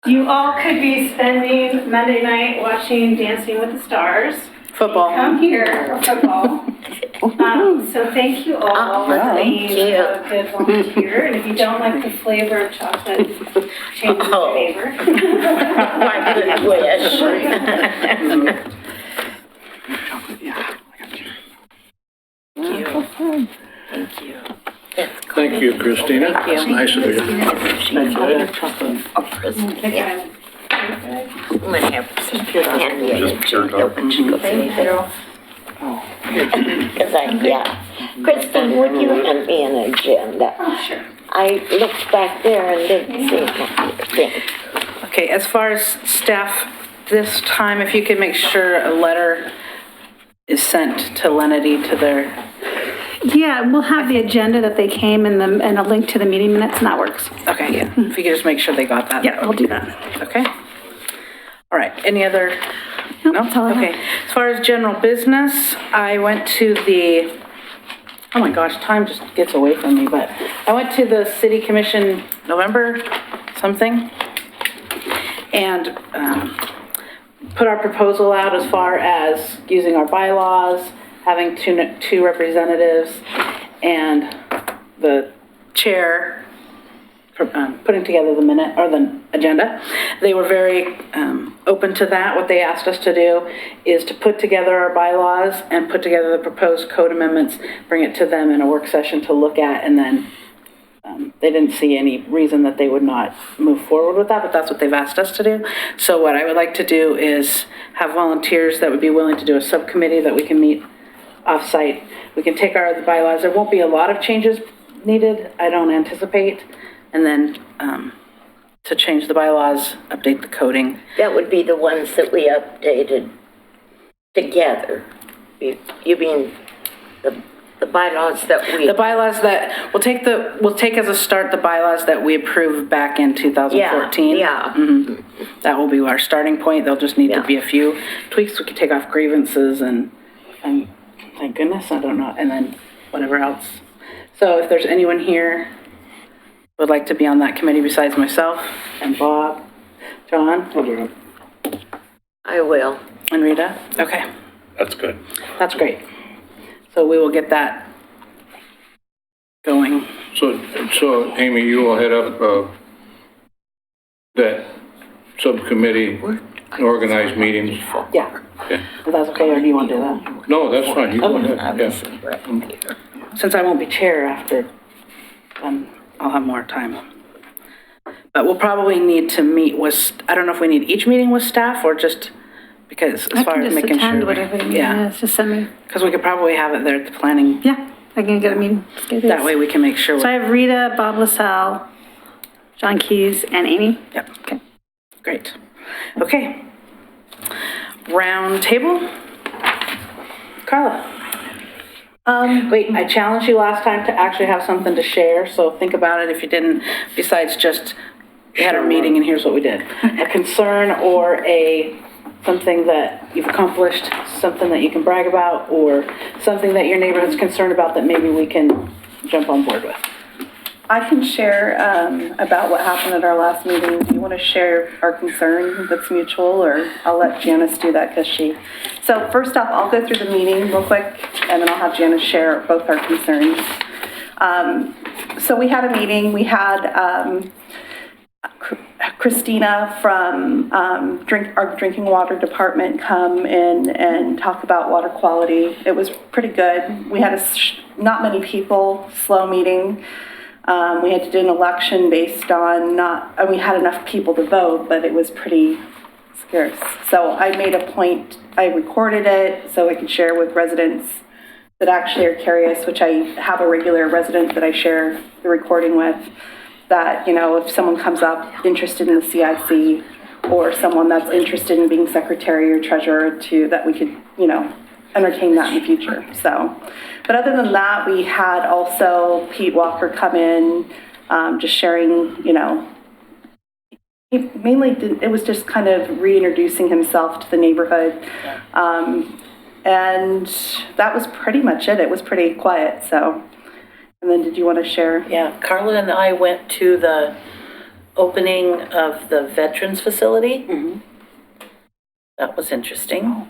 You all could be spending Monday night watching Dancing with the Stars. Football. Come here for football. So thank you all for being a good volunteer. And if you don't like the flavor of chocolate, change the flavor. My good wish. Thank you. Thank you, Christina. Thank you. It's nice of you. I'm gonna have some candy and a Cheeto, but you go there. Kristen, would you hand me an agenda? Oh, sure. I looked back there and didn't see anything. Okay, as far as staff, this time, if you could make sure a letter is sent to Lenity to their, Yeah, and we'll have the agenda that they came and a link to the meeting minutes, and that works. okay, yeah, if you could just make sure they got that. Yeah, we'll do that. Okay. All right, any other? Nope, that's all I have. Okay, as far as general business, I went to the, oh my gosh, time just gets away from me, but I went to the city commission November something and put our proposal out as far as using our bylaws, having two representatives, and the chair putting together the minute or the agenda. They were very open to that. What they asked us to do is to put together our bylaws and put together the proposed code amendments, bring it to them in a work session to look at, and then they didn't see any reason that they would not move forward with that, but that's what they've asked us to do. So what I would like to do is have volunteers that would be willing to do a subcommittee that we can meet off-site. We can take our bylaws. There won't be a lot of changes needed, I don't anticipate. And then to change the bylaws, update the coding. That would be the ones that we updated together. You mean the bylaws that we... The bylaws that, we'll take as a start the bylaws that we approved back in 2014. Yeah. Mhm. That will be our starting point. There'll just need to be a few tweaks. We could take off grievances and thank goodness, I don't know, and then whatever else. So if there's anyone here who would like to be on that committee besides myself and Bob, John? I'll do it. I will. And Rita? Okay. That's good. That's great. So we will get that going. So Amy, you will head up that subcommittee, organized meetings? Yeah. Okay. If that's okay, or do you want to do that? No, that's fine. You go ahead. Yeah. since I won't be chair after, I'll have more time. But we'll probably need to meet with, I don't know if we need each meeting with staff or just, because as far as making sure. I can just attend whatever the meeting is, just send me. Because we could probably have it there at the planning. Yeah, I can get a meeting. That way we can make sure. So I have Rita, Bob LaSalle, John Keys, and Amy? Yep. Okay. Great. Okay. Round table. Carla. Wait, I challenged you last time to actually have something to share, so think about it if you didn't, besides just, we had our meeting and here's what we did. A concern or something that you've accomplished, something that you can brag about, or something that your neighborhood's concerned about that maybe we can jump on board with. I can share about what happened at our last meeting. Do you want to share our concern that's mutual, or I'll let Janice do that because she... So first off, I'll go through the meeting real quick, and then I'll have Janice share both our concerns. So we had a meeting. We had Christina from our drinking water department come in and talk about water quality. It was pretty good. We had not many people, slow meeting. We had to do an election based on we had enough people to vote, but it was pretty scarce. So I made a point, I recorded it so I could share with residents that actually are curious, which I have a regular resident that I share the recording with, that, if someone comes up interested in the CIC or someone that's interested in being secretary or treasurer that we could, entertain that in the future. So, but other than that, we had also Pete Walker come in, just sharing, he mainly it was just kind of reintroducing himself to the neighborhood. And that was pretty much it. It was pretty quiet, so. And then did you want to share? Yeah, Carla and I went to the opening of the Veterans Facility. Mm-hmm. That was interesting.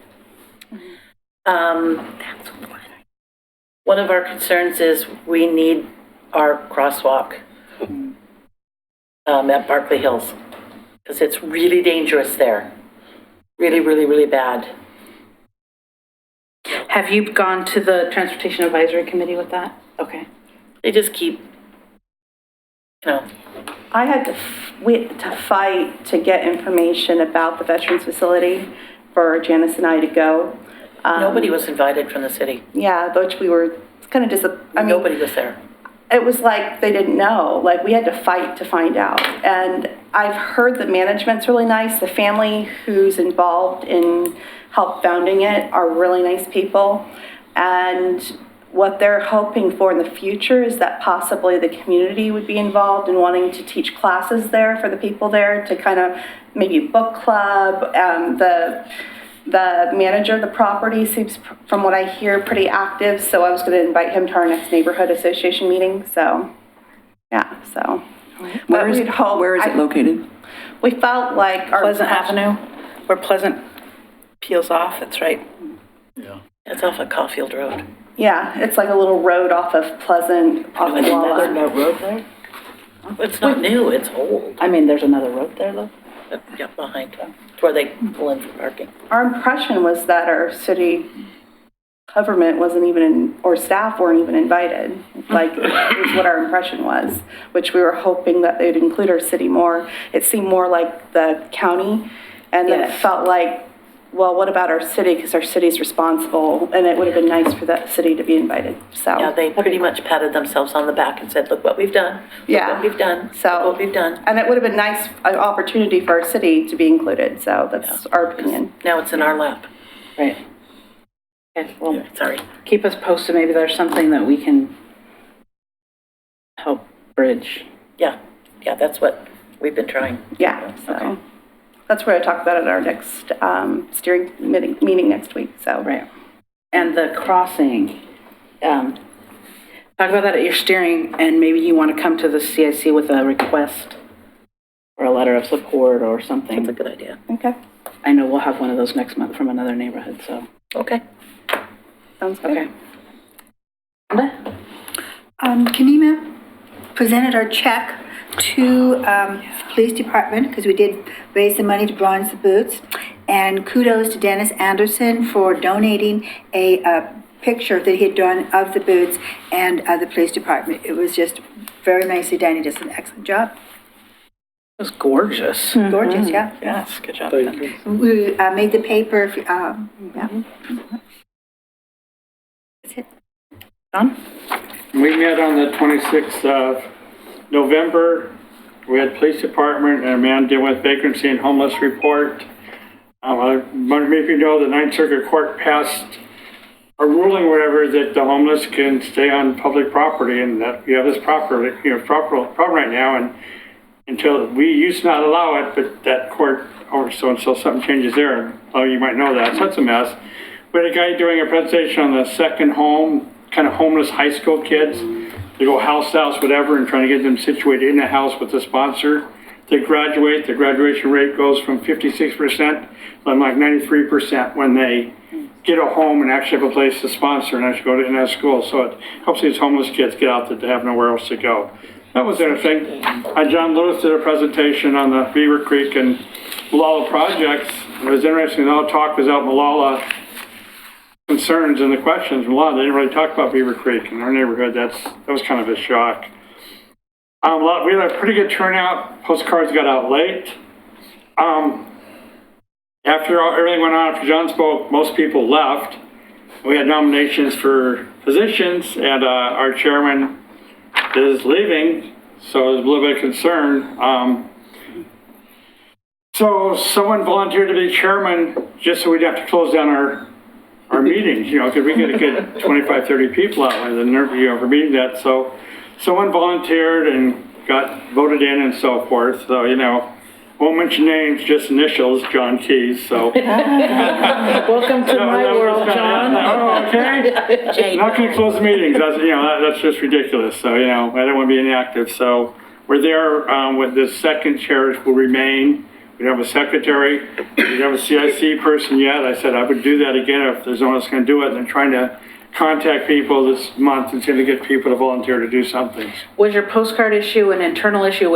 One of our concerns is we need our crosswalk at Barkley Hills, because it's really dangerous there. Really, really, really bad. Have you gone to the Transportation Advisory Committee with that? Okay. They just keep, I had to fight to get information about the Veterans Facility for Janice and I to go. Nobody was invited from the city. Yeah, which we were kind of nobody was there. It was like they didn't know. Like, we had to fight to find out. And I've heard the management's really nice. The family who's involved in help founding it are really nice people. And what they're hoping for in the future is that possibly the community would be involved in wanting to teach classes there for the people there, to kind of maybe book club. The manager of the property seems, from what I hear, pretty active, so I was going to invite him to our next neighborhood association meeting. So, yeah, so. Where is it located? We felt like our Pleasant Avenue, where Pleasant peels off. It's right. Yeah. It's off of Caulfield Road. Yeah, it's like a little road off of Pleasant, off of Another road there? It's not new, it's old. I mean, there's another road there, though. Yeah, behind them. It's where they pull in for parking. Our impression was that our city government wasn't even, or staff weren't even invited. Like, it was what our impression was, which we were hoping that they'd include our city more. It seemed more like the county, and then it felt like, well, what about our city? Because our city's responsible, and it would have been nice for that city to be invited, so. Yeah, they pretty much patted themselves on the back and said, look what we've done. Look what we've done. So, look what we've done. And it would have been nice, an opportunity for our city to be included, so that's our opinion. Now it's in our lap. Right. Okay, well, sorry. Keep us posted. Maybe there's something that we can help bridge. Yeah, that's what we've been trying. Yeah, so that's where I talk about it at our next steering meeting next week, so. Right. And the crossing, talk about that at your steering, and maybe you want to come to the CIC with a request or a letter of support or something. That's a good idea. Okay. I know we'll have one of those next month from another neighborhood, so. Okay. Sounds good. Okay. Amanda? Kenema presented our check to the police department, because we did raise the money to bronze the boots. And kudos to Dennis Anderson for donating a picture that he had done of the boots and of the police department. It was just very nicely done. He does an excellent job. It was gorgeous. Gorgeous, yeah. Yes, good job. Thank you. We made the paper, yeah. That's it. John? We met on the 26th of November. We had police department and a man dealing with vacancy and homeless report. I want to make you know the Ninth Circuit Court passed a ruling, whatever, that the homeless can stay on public property, and that we have this problem right now, and until we used to not allow it, but that court, or so until something changes there, you might know that, so that's a mess. We had a guy doing a presentation on the second home, kind of homeless high school kids. They go house to house, whatever, and trying to get them situated in a house with a sponsor. They graduate, the graduation rate goes from 56% to like 93% when they get a home and actually have a place to sponsor and actually go to in school. So it helps these homeless kids get out that they have nowhere else to go. That was interesting. John Lewis did a presentation on the Beaver Creek and Malala projects. It was interesting. All the talk was out Malala concerns and the questions. Malala, they didn't really talk about Beaver Creek in our neighborhood. That was kind of a shock. We had a pretty good turnout. Postcards got out late. After everything went on, after John spoke, most people left. We had nominations for positions, and our chairman is leaving, so there's a little bit of concern. So someone volunteered to be chairman just so we'd have to close down our meetings, because we get a good 25, 30 people out there for meeting that. So someone volunteered and got voted in and so forth. So, won't mention names, just initials, John Keys, so. Welcome to my world, John. Oh, okay. Not gonna close meetings, that's just ridiculous, so, I don't wanna be inactive, so we're there, with the second chairs will remain. We don't have a secretary, we don't have a CIC person yet. I said I would do that again if there's no one else gonna do it, and I'm trying to contact people this month and trying to get people to volunteer to do something. Was your postcard issue an internal issue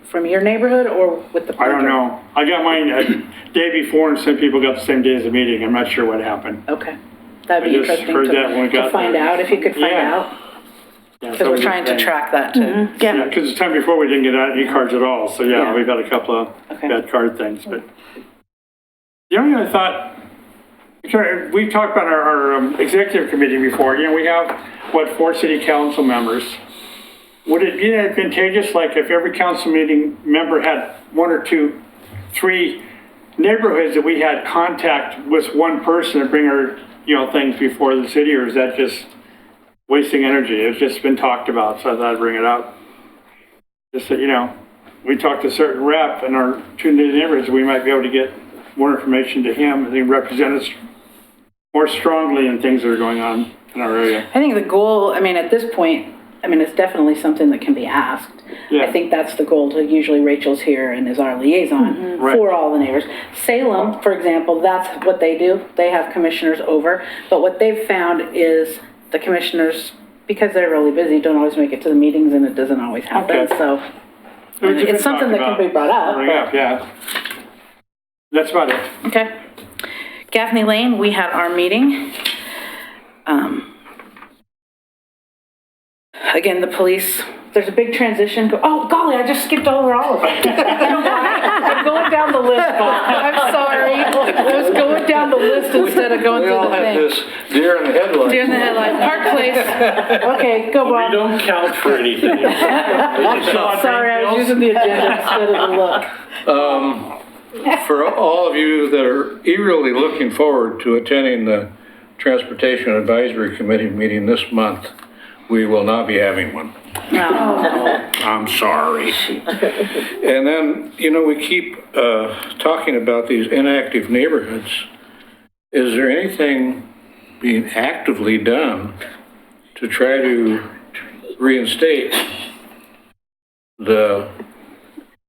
from your neighborhood or with the printer? I don't know. I got mine a day before and some people got the same day as the meeting. I'm not sure what happened. Okay. That'd be I just interesting heard that when we to got find there. out, if you could find out. Because we're trying to track that too. Yeah, because the time before we didn't get any cards at all. So yeah, we've got a couple of bad card things. But the only thing I thought, we talked about our executive committee before. We have, 4 city council members. Would it be advantageous, like if every council meeting member had 1 or 2, 3 neighborhoods that we had contact with one person to bring our, things before the city, or is that just wasting energy? It's just been talked about, so I thought I'd bring it up. Just that, we talked to a certain rep in our 2 neighborhoods, we might be able to get more information to him and he represent us more strongly in things that are going on in our area. I think the goal, at this point, it's definitely something that can be asked. Yeah. I think that's the goal. Usually Rachel's here and is our liaison Right. for all the neighbors. Salem, for example, that's what they do. They have commissioners over. But what they've found is the commissioners, because they're really busy, don't always make it to the meetings and it doesn't always happen. Okay. So it's something that can be brought up. Bring up, yeah. That's about it. Okay. Gaffney Lane, we had our meeting. Again, the police, there's a big transition. Oh, golly, I just skipped over all of it. I'm going down the list, Bob. I'm sorry. I was going down the list instead of going through the thing. This deer in the headlights. Deer in the headlights. Park Place. Okay, go, Bob. We don't count for anything. Sorry, I was using the agenda instead of the look. For all of you that are eagerly looking forward to attending the Transportation Advisory Committee meeting this month, we will not be having one. I'm sorry. And then, we keep talking about these inactive neighborhoods. Is there anything being actively done to try to reinstate the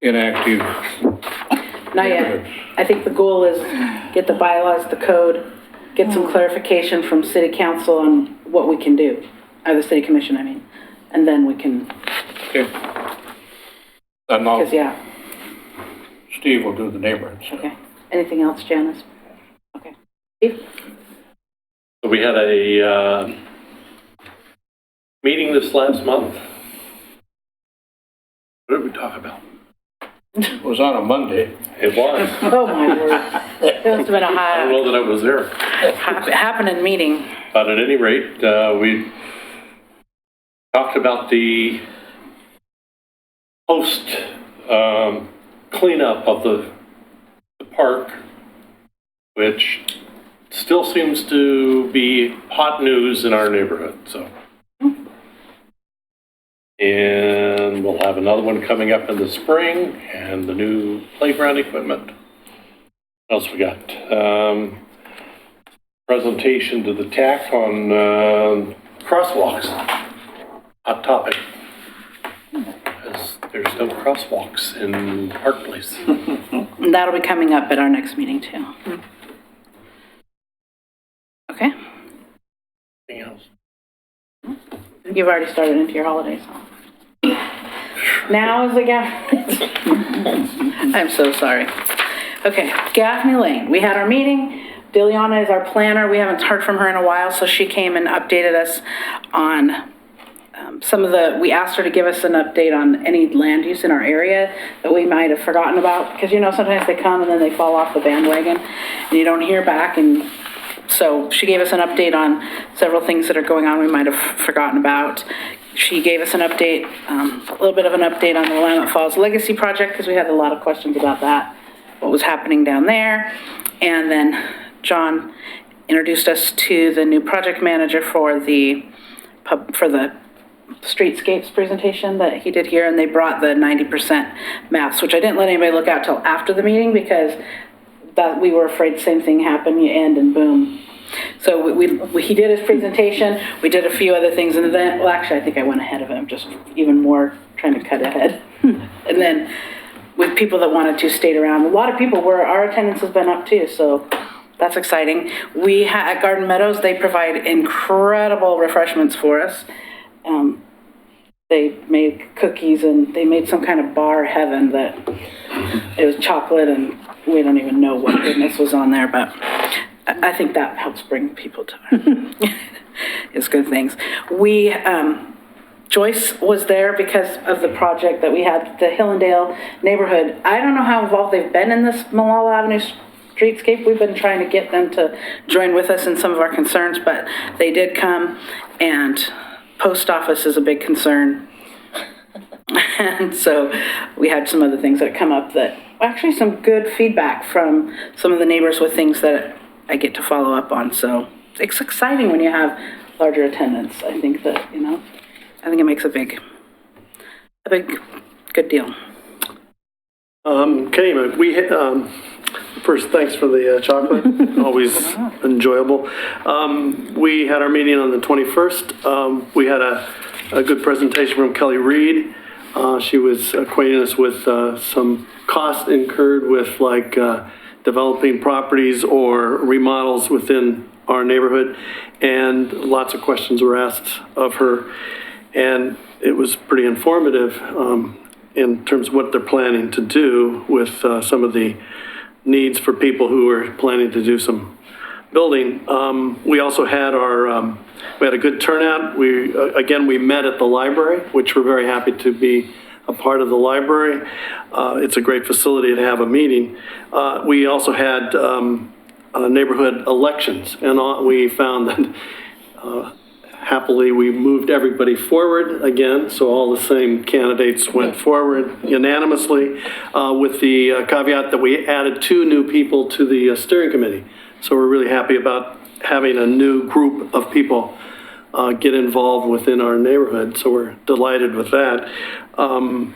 inactive Not yet. I think the goal is get the bylaws, the code, get some clarification from city council on what we can do, or the city commission, and then we can. Okay. And I'll, Because, Steve will do the neighborhoods. Okay. Anything else, Janice? Okay. Steve? So we had a meeting this last month. What did we talk about? It was on a Monday. It was. Oh, my word. It must have been a I don't know that I was there. happening meeting. But at any rate, we talked about the post cleanup of the park, which still seems to be hot news in our neighborhood. So, and we'll have another one coming up in the spring, and the new playground equipment. What else we got? Presentation to the TAC on crosswalks. Hot topic. Because there's no crosswalks in Park Place. And that'll be coming up at our next meeting too. Okay. Anything else? You've already started into your holidays. Now is the Gaffney. I'm so sorry. Okay, Gaffney Lane. We had our meeting. Diliana is our planner. We haven't heard from her in a while, so she came and updated us on we asked her to give us an update on any land use in our area that we might have forgotten about, because sometimes they come and then they fall off the bandwagon and you don't hear back, and so she gave us an update on several things that are going on we might have forgotten about. She gave us an update, a little bit of an update on the Willamette Falls Legacy Project, because we had a lot of questions about that, what was happening down there. And then John introduced us to the new project manager for the streetscapes presentation that he did here, and they brought the 90% maps, which I didn't let anybody look at till after the meeting, because that we were afraid same thing happened, you end and boom. So he did his presentation, we did a few other things, and then, well, actually, I think I went ahead of him, just even more trying to cut ahead. And then with people that wanted to stayed around, a lot of people our attendance has been up too, so that's exciting. At Garden Meadows, they provide incredible refreshments for us. They made cookies, and they made some kind of bar heaven that it was chocolate, and we don't even know what goodness was on there, but I think that helps bring people to it's good things. Joyce was there because of the project that we had, the Hillendale neighborhood. I don't know how involved they've been in this Malala Avenue streetscape. We've been trying to get them to join with us in some of our concerns, but they did come, and post office is a big concern. And so we had some other things that come up that, actually some good feedback from some of the neighbors with things that I get to follow up on. So it's exciting when you have larger attendance. I think that, I think it makes a big good deal. Kenny, we hit, first, thanks for the chocolate, always enjoyable. We had our meeting on the 21st. We had a good presentation from Kelly Reed. She was acquainting us with some costs incurred with developing properties or remodels within our neighborhood, and lots of questions were asked of her, and it was pretty informative in terms of what they're planning to do with some of the needs for people who are planning to do some building. We also had we had a good turnout. We met at the library, which we're very happy to be a part of the library. It's a great facility to have a meeting. We also had neighborhood elections, and we found that happily we moved everybody forward again, so all the same candidates went forward unanimously, with the caveat that we added 2 new people to the steering committee. So we're really happy about having a new group of people get involved within our neighborhood, so we're delighted with that. And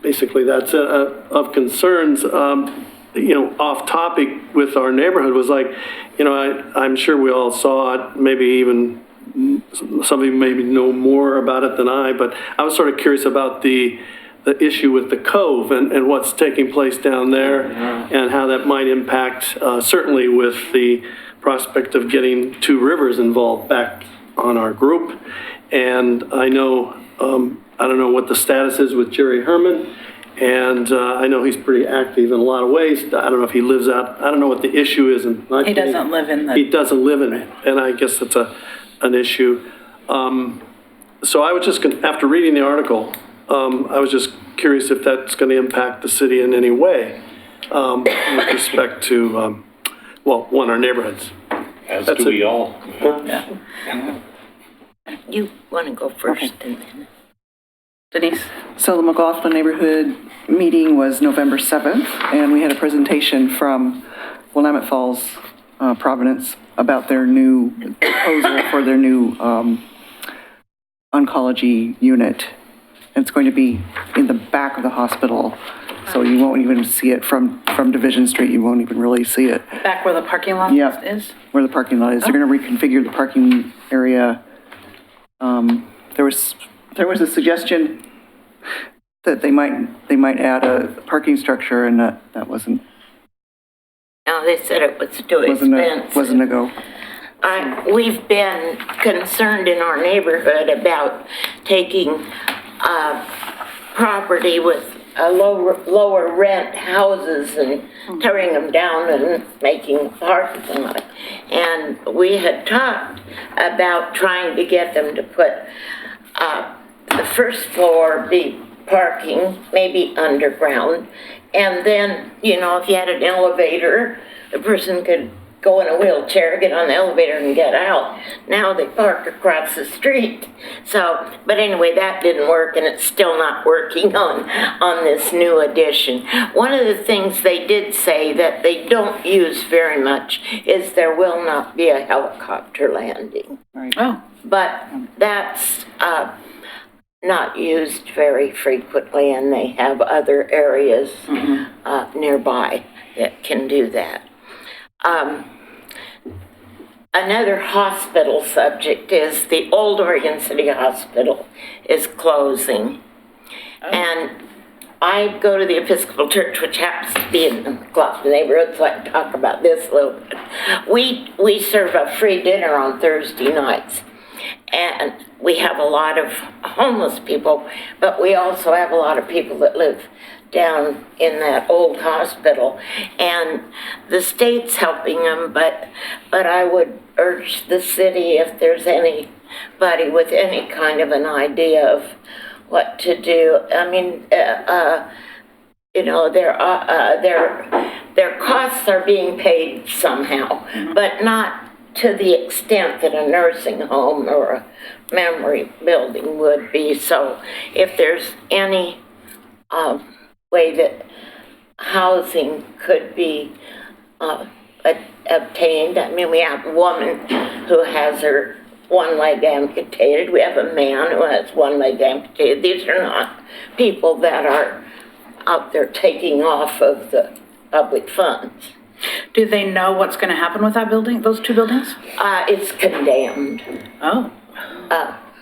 basically that's it. Of concerns, off topic with our neighborhood was I'm sure we all saw it, maybe even some of you maybe know more about it than I, but I was sort of curious about the issue with the Cove and what's taking place down there, and how that might impact, certainly with the prospect of getting Two Rivers involved back on our group. And I know, I don't know what the status is with Jerry Herman And I know he's pretty active in a lot of ways. I don't know if he lives out, I don't know what the issue is. He doesn't live in the. He doesn't live in it, and I guess that's an issue. So I was just, after reading the article, I was just curious if that's going to impact the city in any way with respect to, well, one, our neighborhoods. As That's do it. we all. You want to go first and then. Denise? So the McLaughlin neighborhood meeting was November 7th, and we had a presentation from Willamette Falls, Providence, about their new proposal for their new oncology unit. And it's going to be in the back of the hospital, so you won't even see it from Division Street. You won't even really see it. Back where the parking lot Yeah, is? where the parking lot is. They're going to reconfigure the parking area. There was a suggestion that they might add a parking structure, and that wasn't No, they said it was too expensive. wasn't a go. We've been concerned in our neighborhood about taking property with lower rent houses and tearing them down and making parking lot. And we had talked about trying to get them to put the first floor be parking, maybe underground. And then, if you had an elevator, the person could go in a wheelchair, get on the elevator and get out. Now they park across the street. So, but anyway, that didn't work, and it's still not working on this new addition. One of the things they did say that they don't use very much is there will not be a helicopter landing. Right. Oh. But that's not used very frequently, and they have other areas nearby that can do that. Another hospital subject is the old Oregon City Hospital is closing. And I go to the Episcopal Church, which happens to be in the McLaughlin neighborhood, so I can talk about this a little bit. We serve a free dinner on Thursday nights. And we have a lot of homeless people, but we also have a lot of people that live down in that old hospital. And the state's helping them, but I would urge the city, if there's anybody with any kind of an idea of what to do. I mean, their costs are being paid somehow, but not to the extent that a nursing home or a memory building would be. So if there's any way that housing could be obtained. I mean, we have a woman who has her one leg amputated. We have a man who has one leg amputated. These are not people that are out there taking off of the public funds. Do they know what's going to happen with that building, those two buildings? It's condemned. Oh.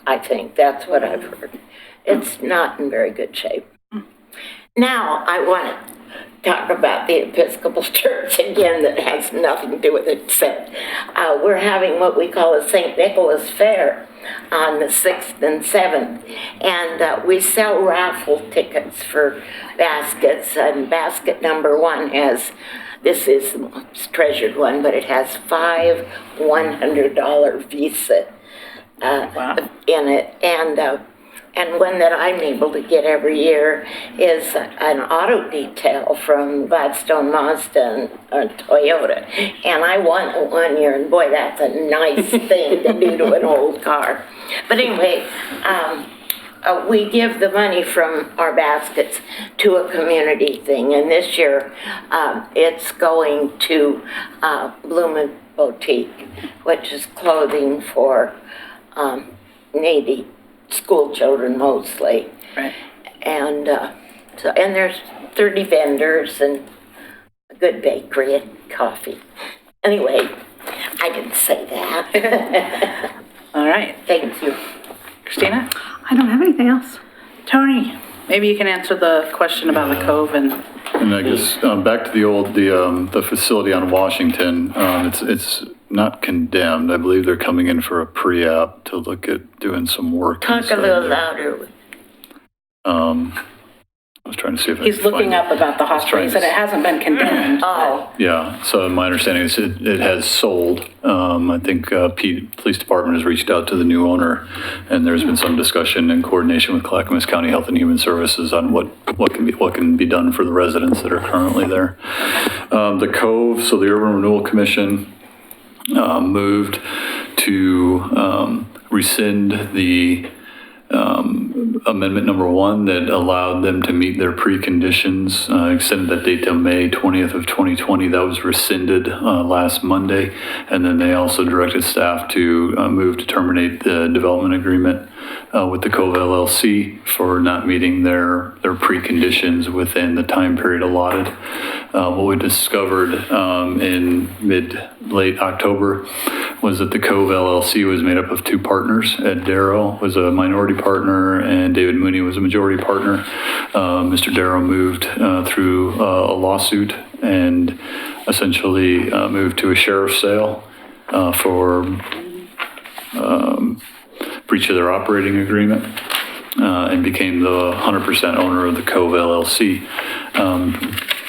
I think that's what I've heard. It's not in very good shape. Now, I want to talk about the Episcopal Church again that has nothing to do with it, except we're having what we call a St. Nicholas Fair on the 6th and 7th. And we sell raffle tickets for baskets, and basket number 1 has, this is the most treasured one, but it has 5 $100 Visa in it. And one that I'm able to get every year is an auto detail from Gladstone Mazda and Toyota. And I won it one year, and boy, that's a nice thing to do to an old car. But anyway, we give the money from our baskets to a community thing. And this year, it's going to Bloomin' Boutique, which is clothing for needy school children mostly. Right. And and there's 30 vendors and a good bakery and coffee. Anyway, I didn't say that. All right. Thank you. Christina? I don't have anything else. Tony, maybe you can answer the question about the Cove and I guess back to the facility on Washington. It's not condemned. I believe they're coming in for a pre-app to look at doing some work. Talk a little louder. was trying to see if I He's could find looking it. up about the hospital. He said it hasn't been condemned. Oh, Yeah, so my understanding is it has sold. I think Police Department has reached out to the new owner, and there's been some discussion in coordination with Clackamas County Health and Human Services on what can be done for the residents that are currently there. The Cove, so the Urban Renewal Commission moved to rescind the amendment number 1 that allowed them to meet their preconditions, extended that date to May 20th of 2020. That was rescinded last Monday. And then they also directed staff to move to terminate the development agreement with the Cove LLC for not meeting their preconditions within the time period allotted. What we discovered in late October was that the Cove LLC was made up of 2 partners. Ed Darrow was a minority partner and David Mooney was a majority partner. Mr. Darrow moved through a lawsuit and essentially moved to a sheriff's sale for breach of their operating agreement and became the 100% owner of the Cove LLC.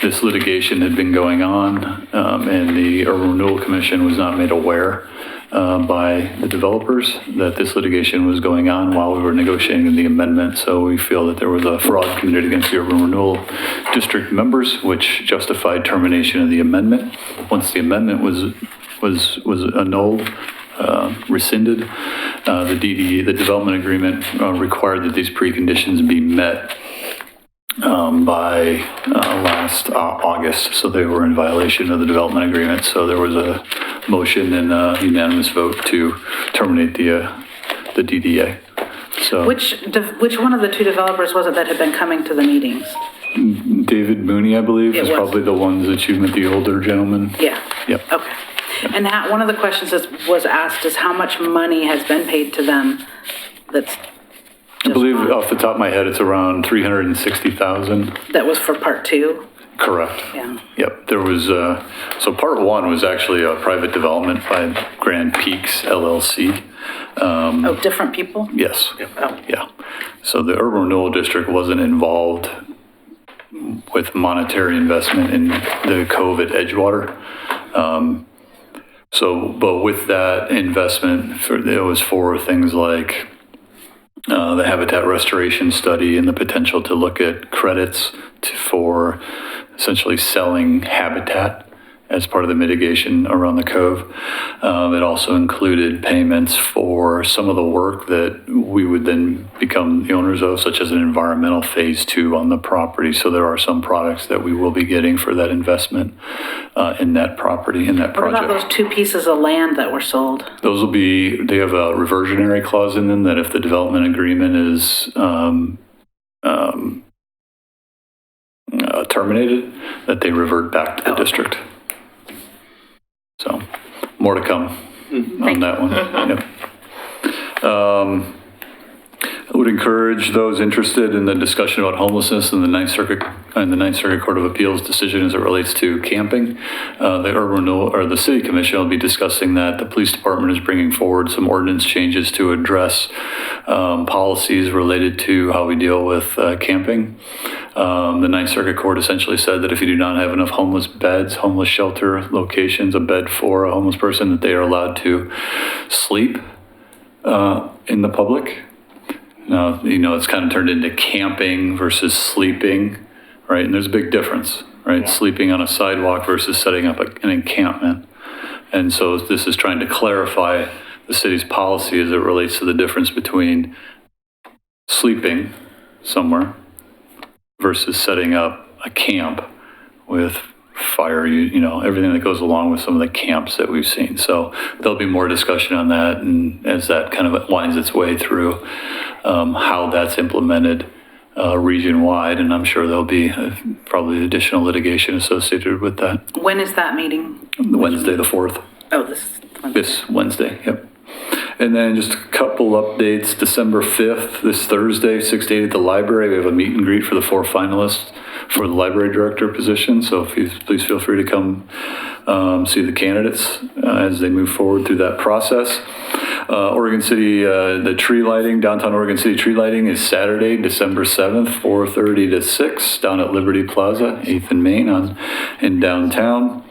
This litigation had been going on, and the Urban Renewal Commission was not made aware by the developers that this litigation was going on while we were negotiating the amendment. So we feel that there was a fraud committed against the Urban Renewal District members, which justified termination of the amendment. Once the amendment was annulled, rescinded, the DD, the development agreement, required that these preconditions be met by last August, so they were in violation of the development agreement. So there was a motion and a unanimous vote to terminate the DDA. So Which one of the 2 developers was it that had been coming to the meetings? David Mooney, I believe, is probably the ones that you met, the older gentleman. Yeah. Yep. Okay. And one of the questions that was asked is how much money has been paid to them that's I believe off the top of my head, it's around $360,000. that was for part 2? Correct. Yeah. Yep. There was, so part 1 was actually a private development by Grand Peaks LLC. Different people? Yes. Oh. Yeah. So the Urban Renewal District wasn't involved with monetary investment in the Cove at Edgewater. But with that investment, it was for things like the habitat restoration study and the potential to look at credits for essentially selling habitat as part of the mitigation around the Cove. It also included payments for some of the work that we would then become the owners of, such as an environmental phase 2 on the property. So there are some products that we will be getting for that investment in that property, in that project. What about those 2 pieces of land that were sold? Those will be, they have a reversionary clause in them that if the development agreement is terminated, that they revert back to the district. So, more to come on that one. Yep. I would encourage those interested in the discussion about homelessness in the Ninth Circuit Court of Appeals decision as it relates to camping. The Urban Renewal or the City Commission will be discussing that. The Police Department is bringing forward some ordinance changes to address policies related to how we deal with camping. The Ninth Circuit Court essentially said that if you do not have enough homeless beds, homeless shelter locations, a bed for a homeless person, that they are allowed to sleep in the public. Now, it's kind of turned into camping versus sleeping, right? And there's a big difference, right? Yeah. Sleeping on a sidewalk versus setting up an encampment. And so this is trying to clarify the city's policy as it relates to the difference between sleeping somewhere versus setting up a camp with fire, everything that goes along with some of the camps that we've seen. So there'll be more discussion on that, and as that kind of winds its way through how that's implemented region-wide, and I'm sure there'll be probably additional litigation associated with that. When is that meeting? Wednesday the 4th. Oh, this Wednesday, yep. And then just a couple updates. December 5th, this Thursday, 6 to 8 at the library, we have a meet and greet for the 4 finalists for the library director position. So please feel free to come see the candidates as they move forward through that process. Oregon City, the tree lighting, downtown Oregon City tree lighting is Saturday, December 7th, 4:30 to 6, down at Liberty Plaza, 8th and Main in downtown.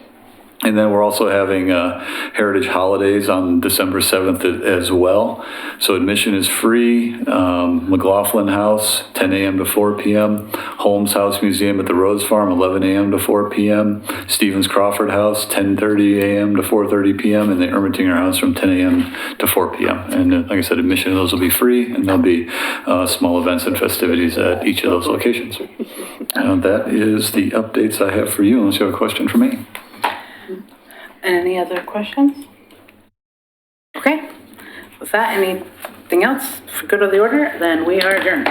And then we're also having Heritage Holidays on December 7th as well. So admission is free. McLaughlin House, 10 a.m. to 4 p.m. Holmes House Museum at the Rose Farm, 11 a.m. to 4 p.m. Stevens Crawford House, 10:30 a.m. to 4:30 p.m. And the Ermitinger House from 10 a.m. to 4 p.m. And like I said, admission of those will be free, and there'll be small events and festivities at each of those locations. That is the updates I have for you, unless you have a question for me. Any other questions? Okay. With that, anything else for good of the order? Then we are adjourned.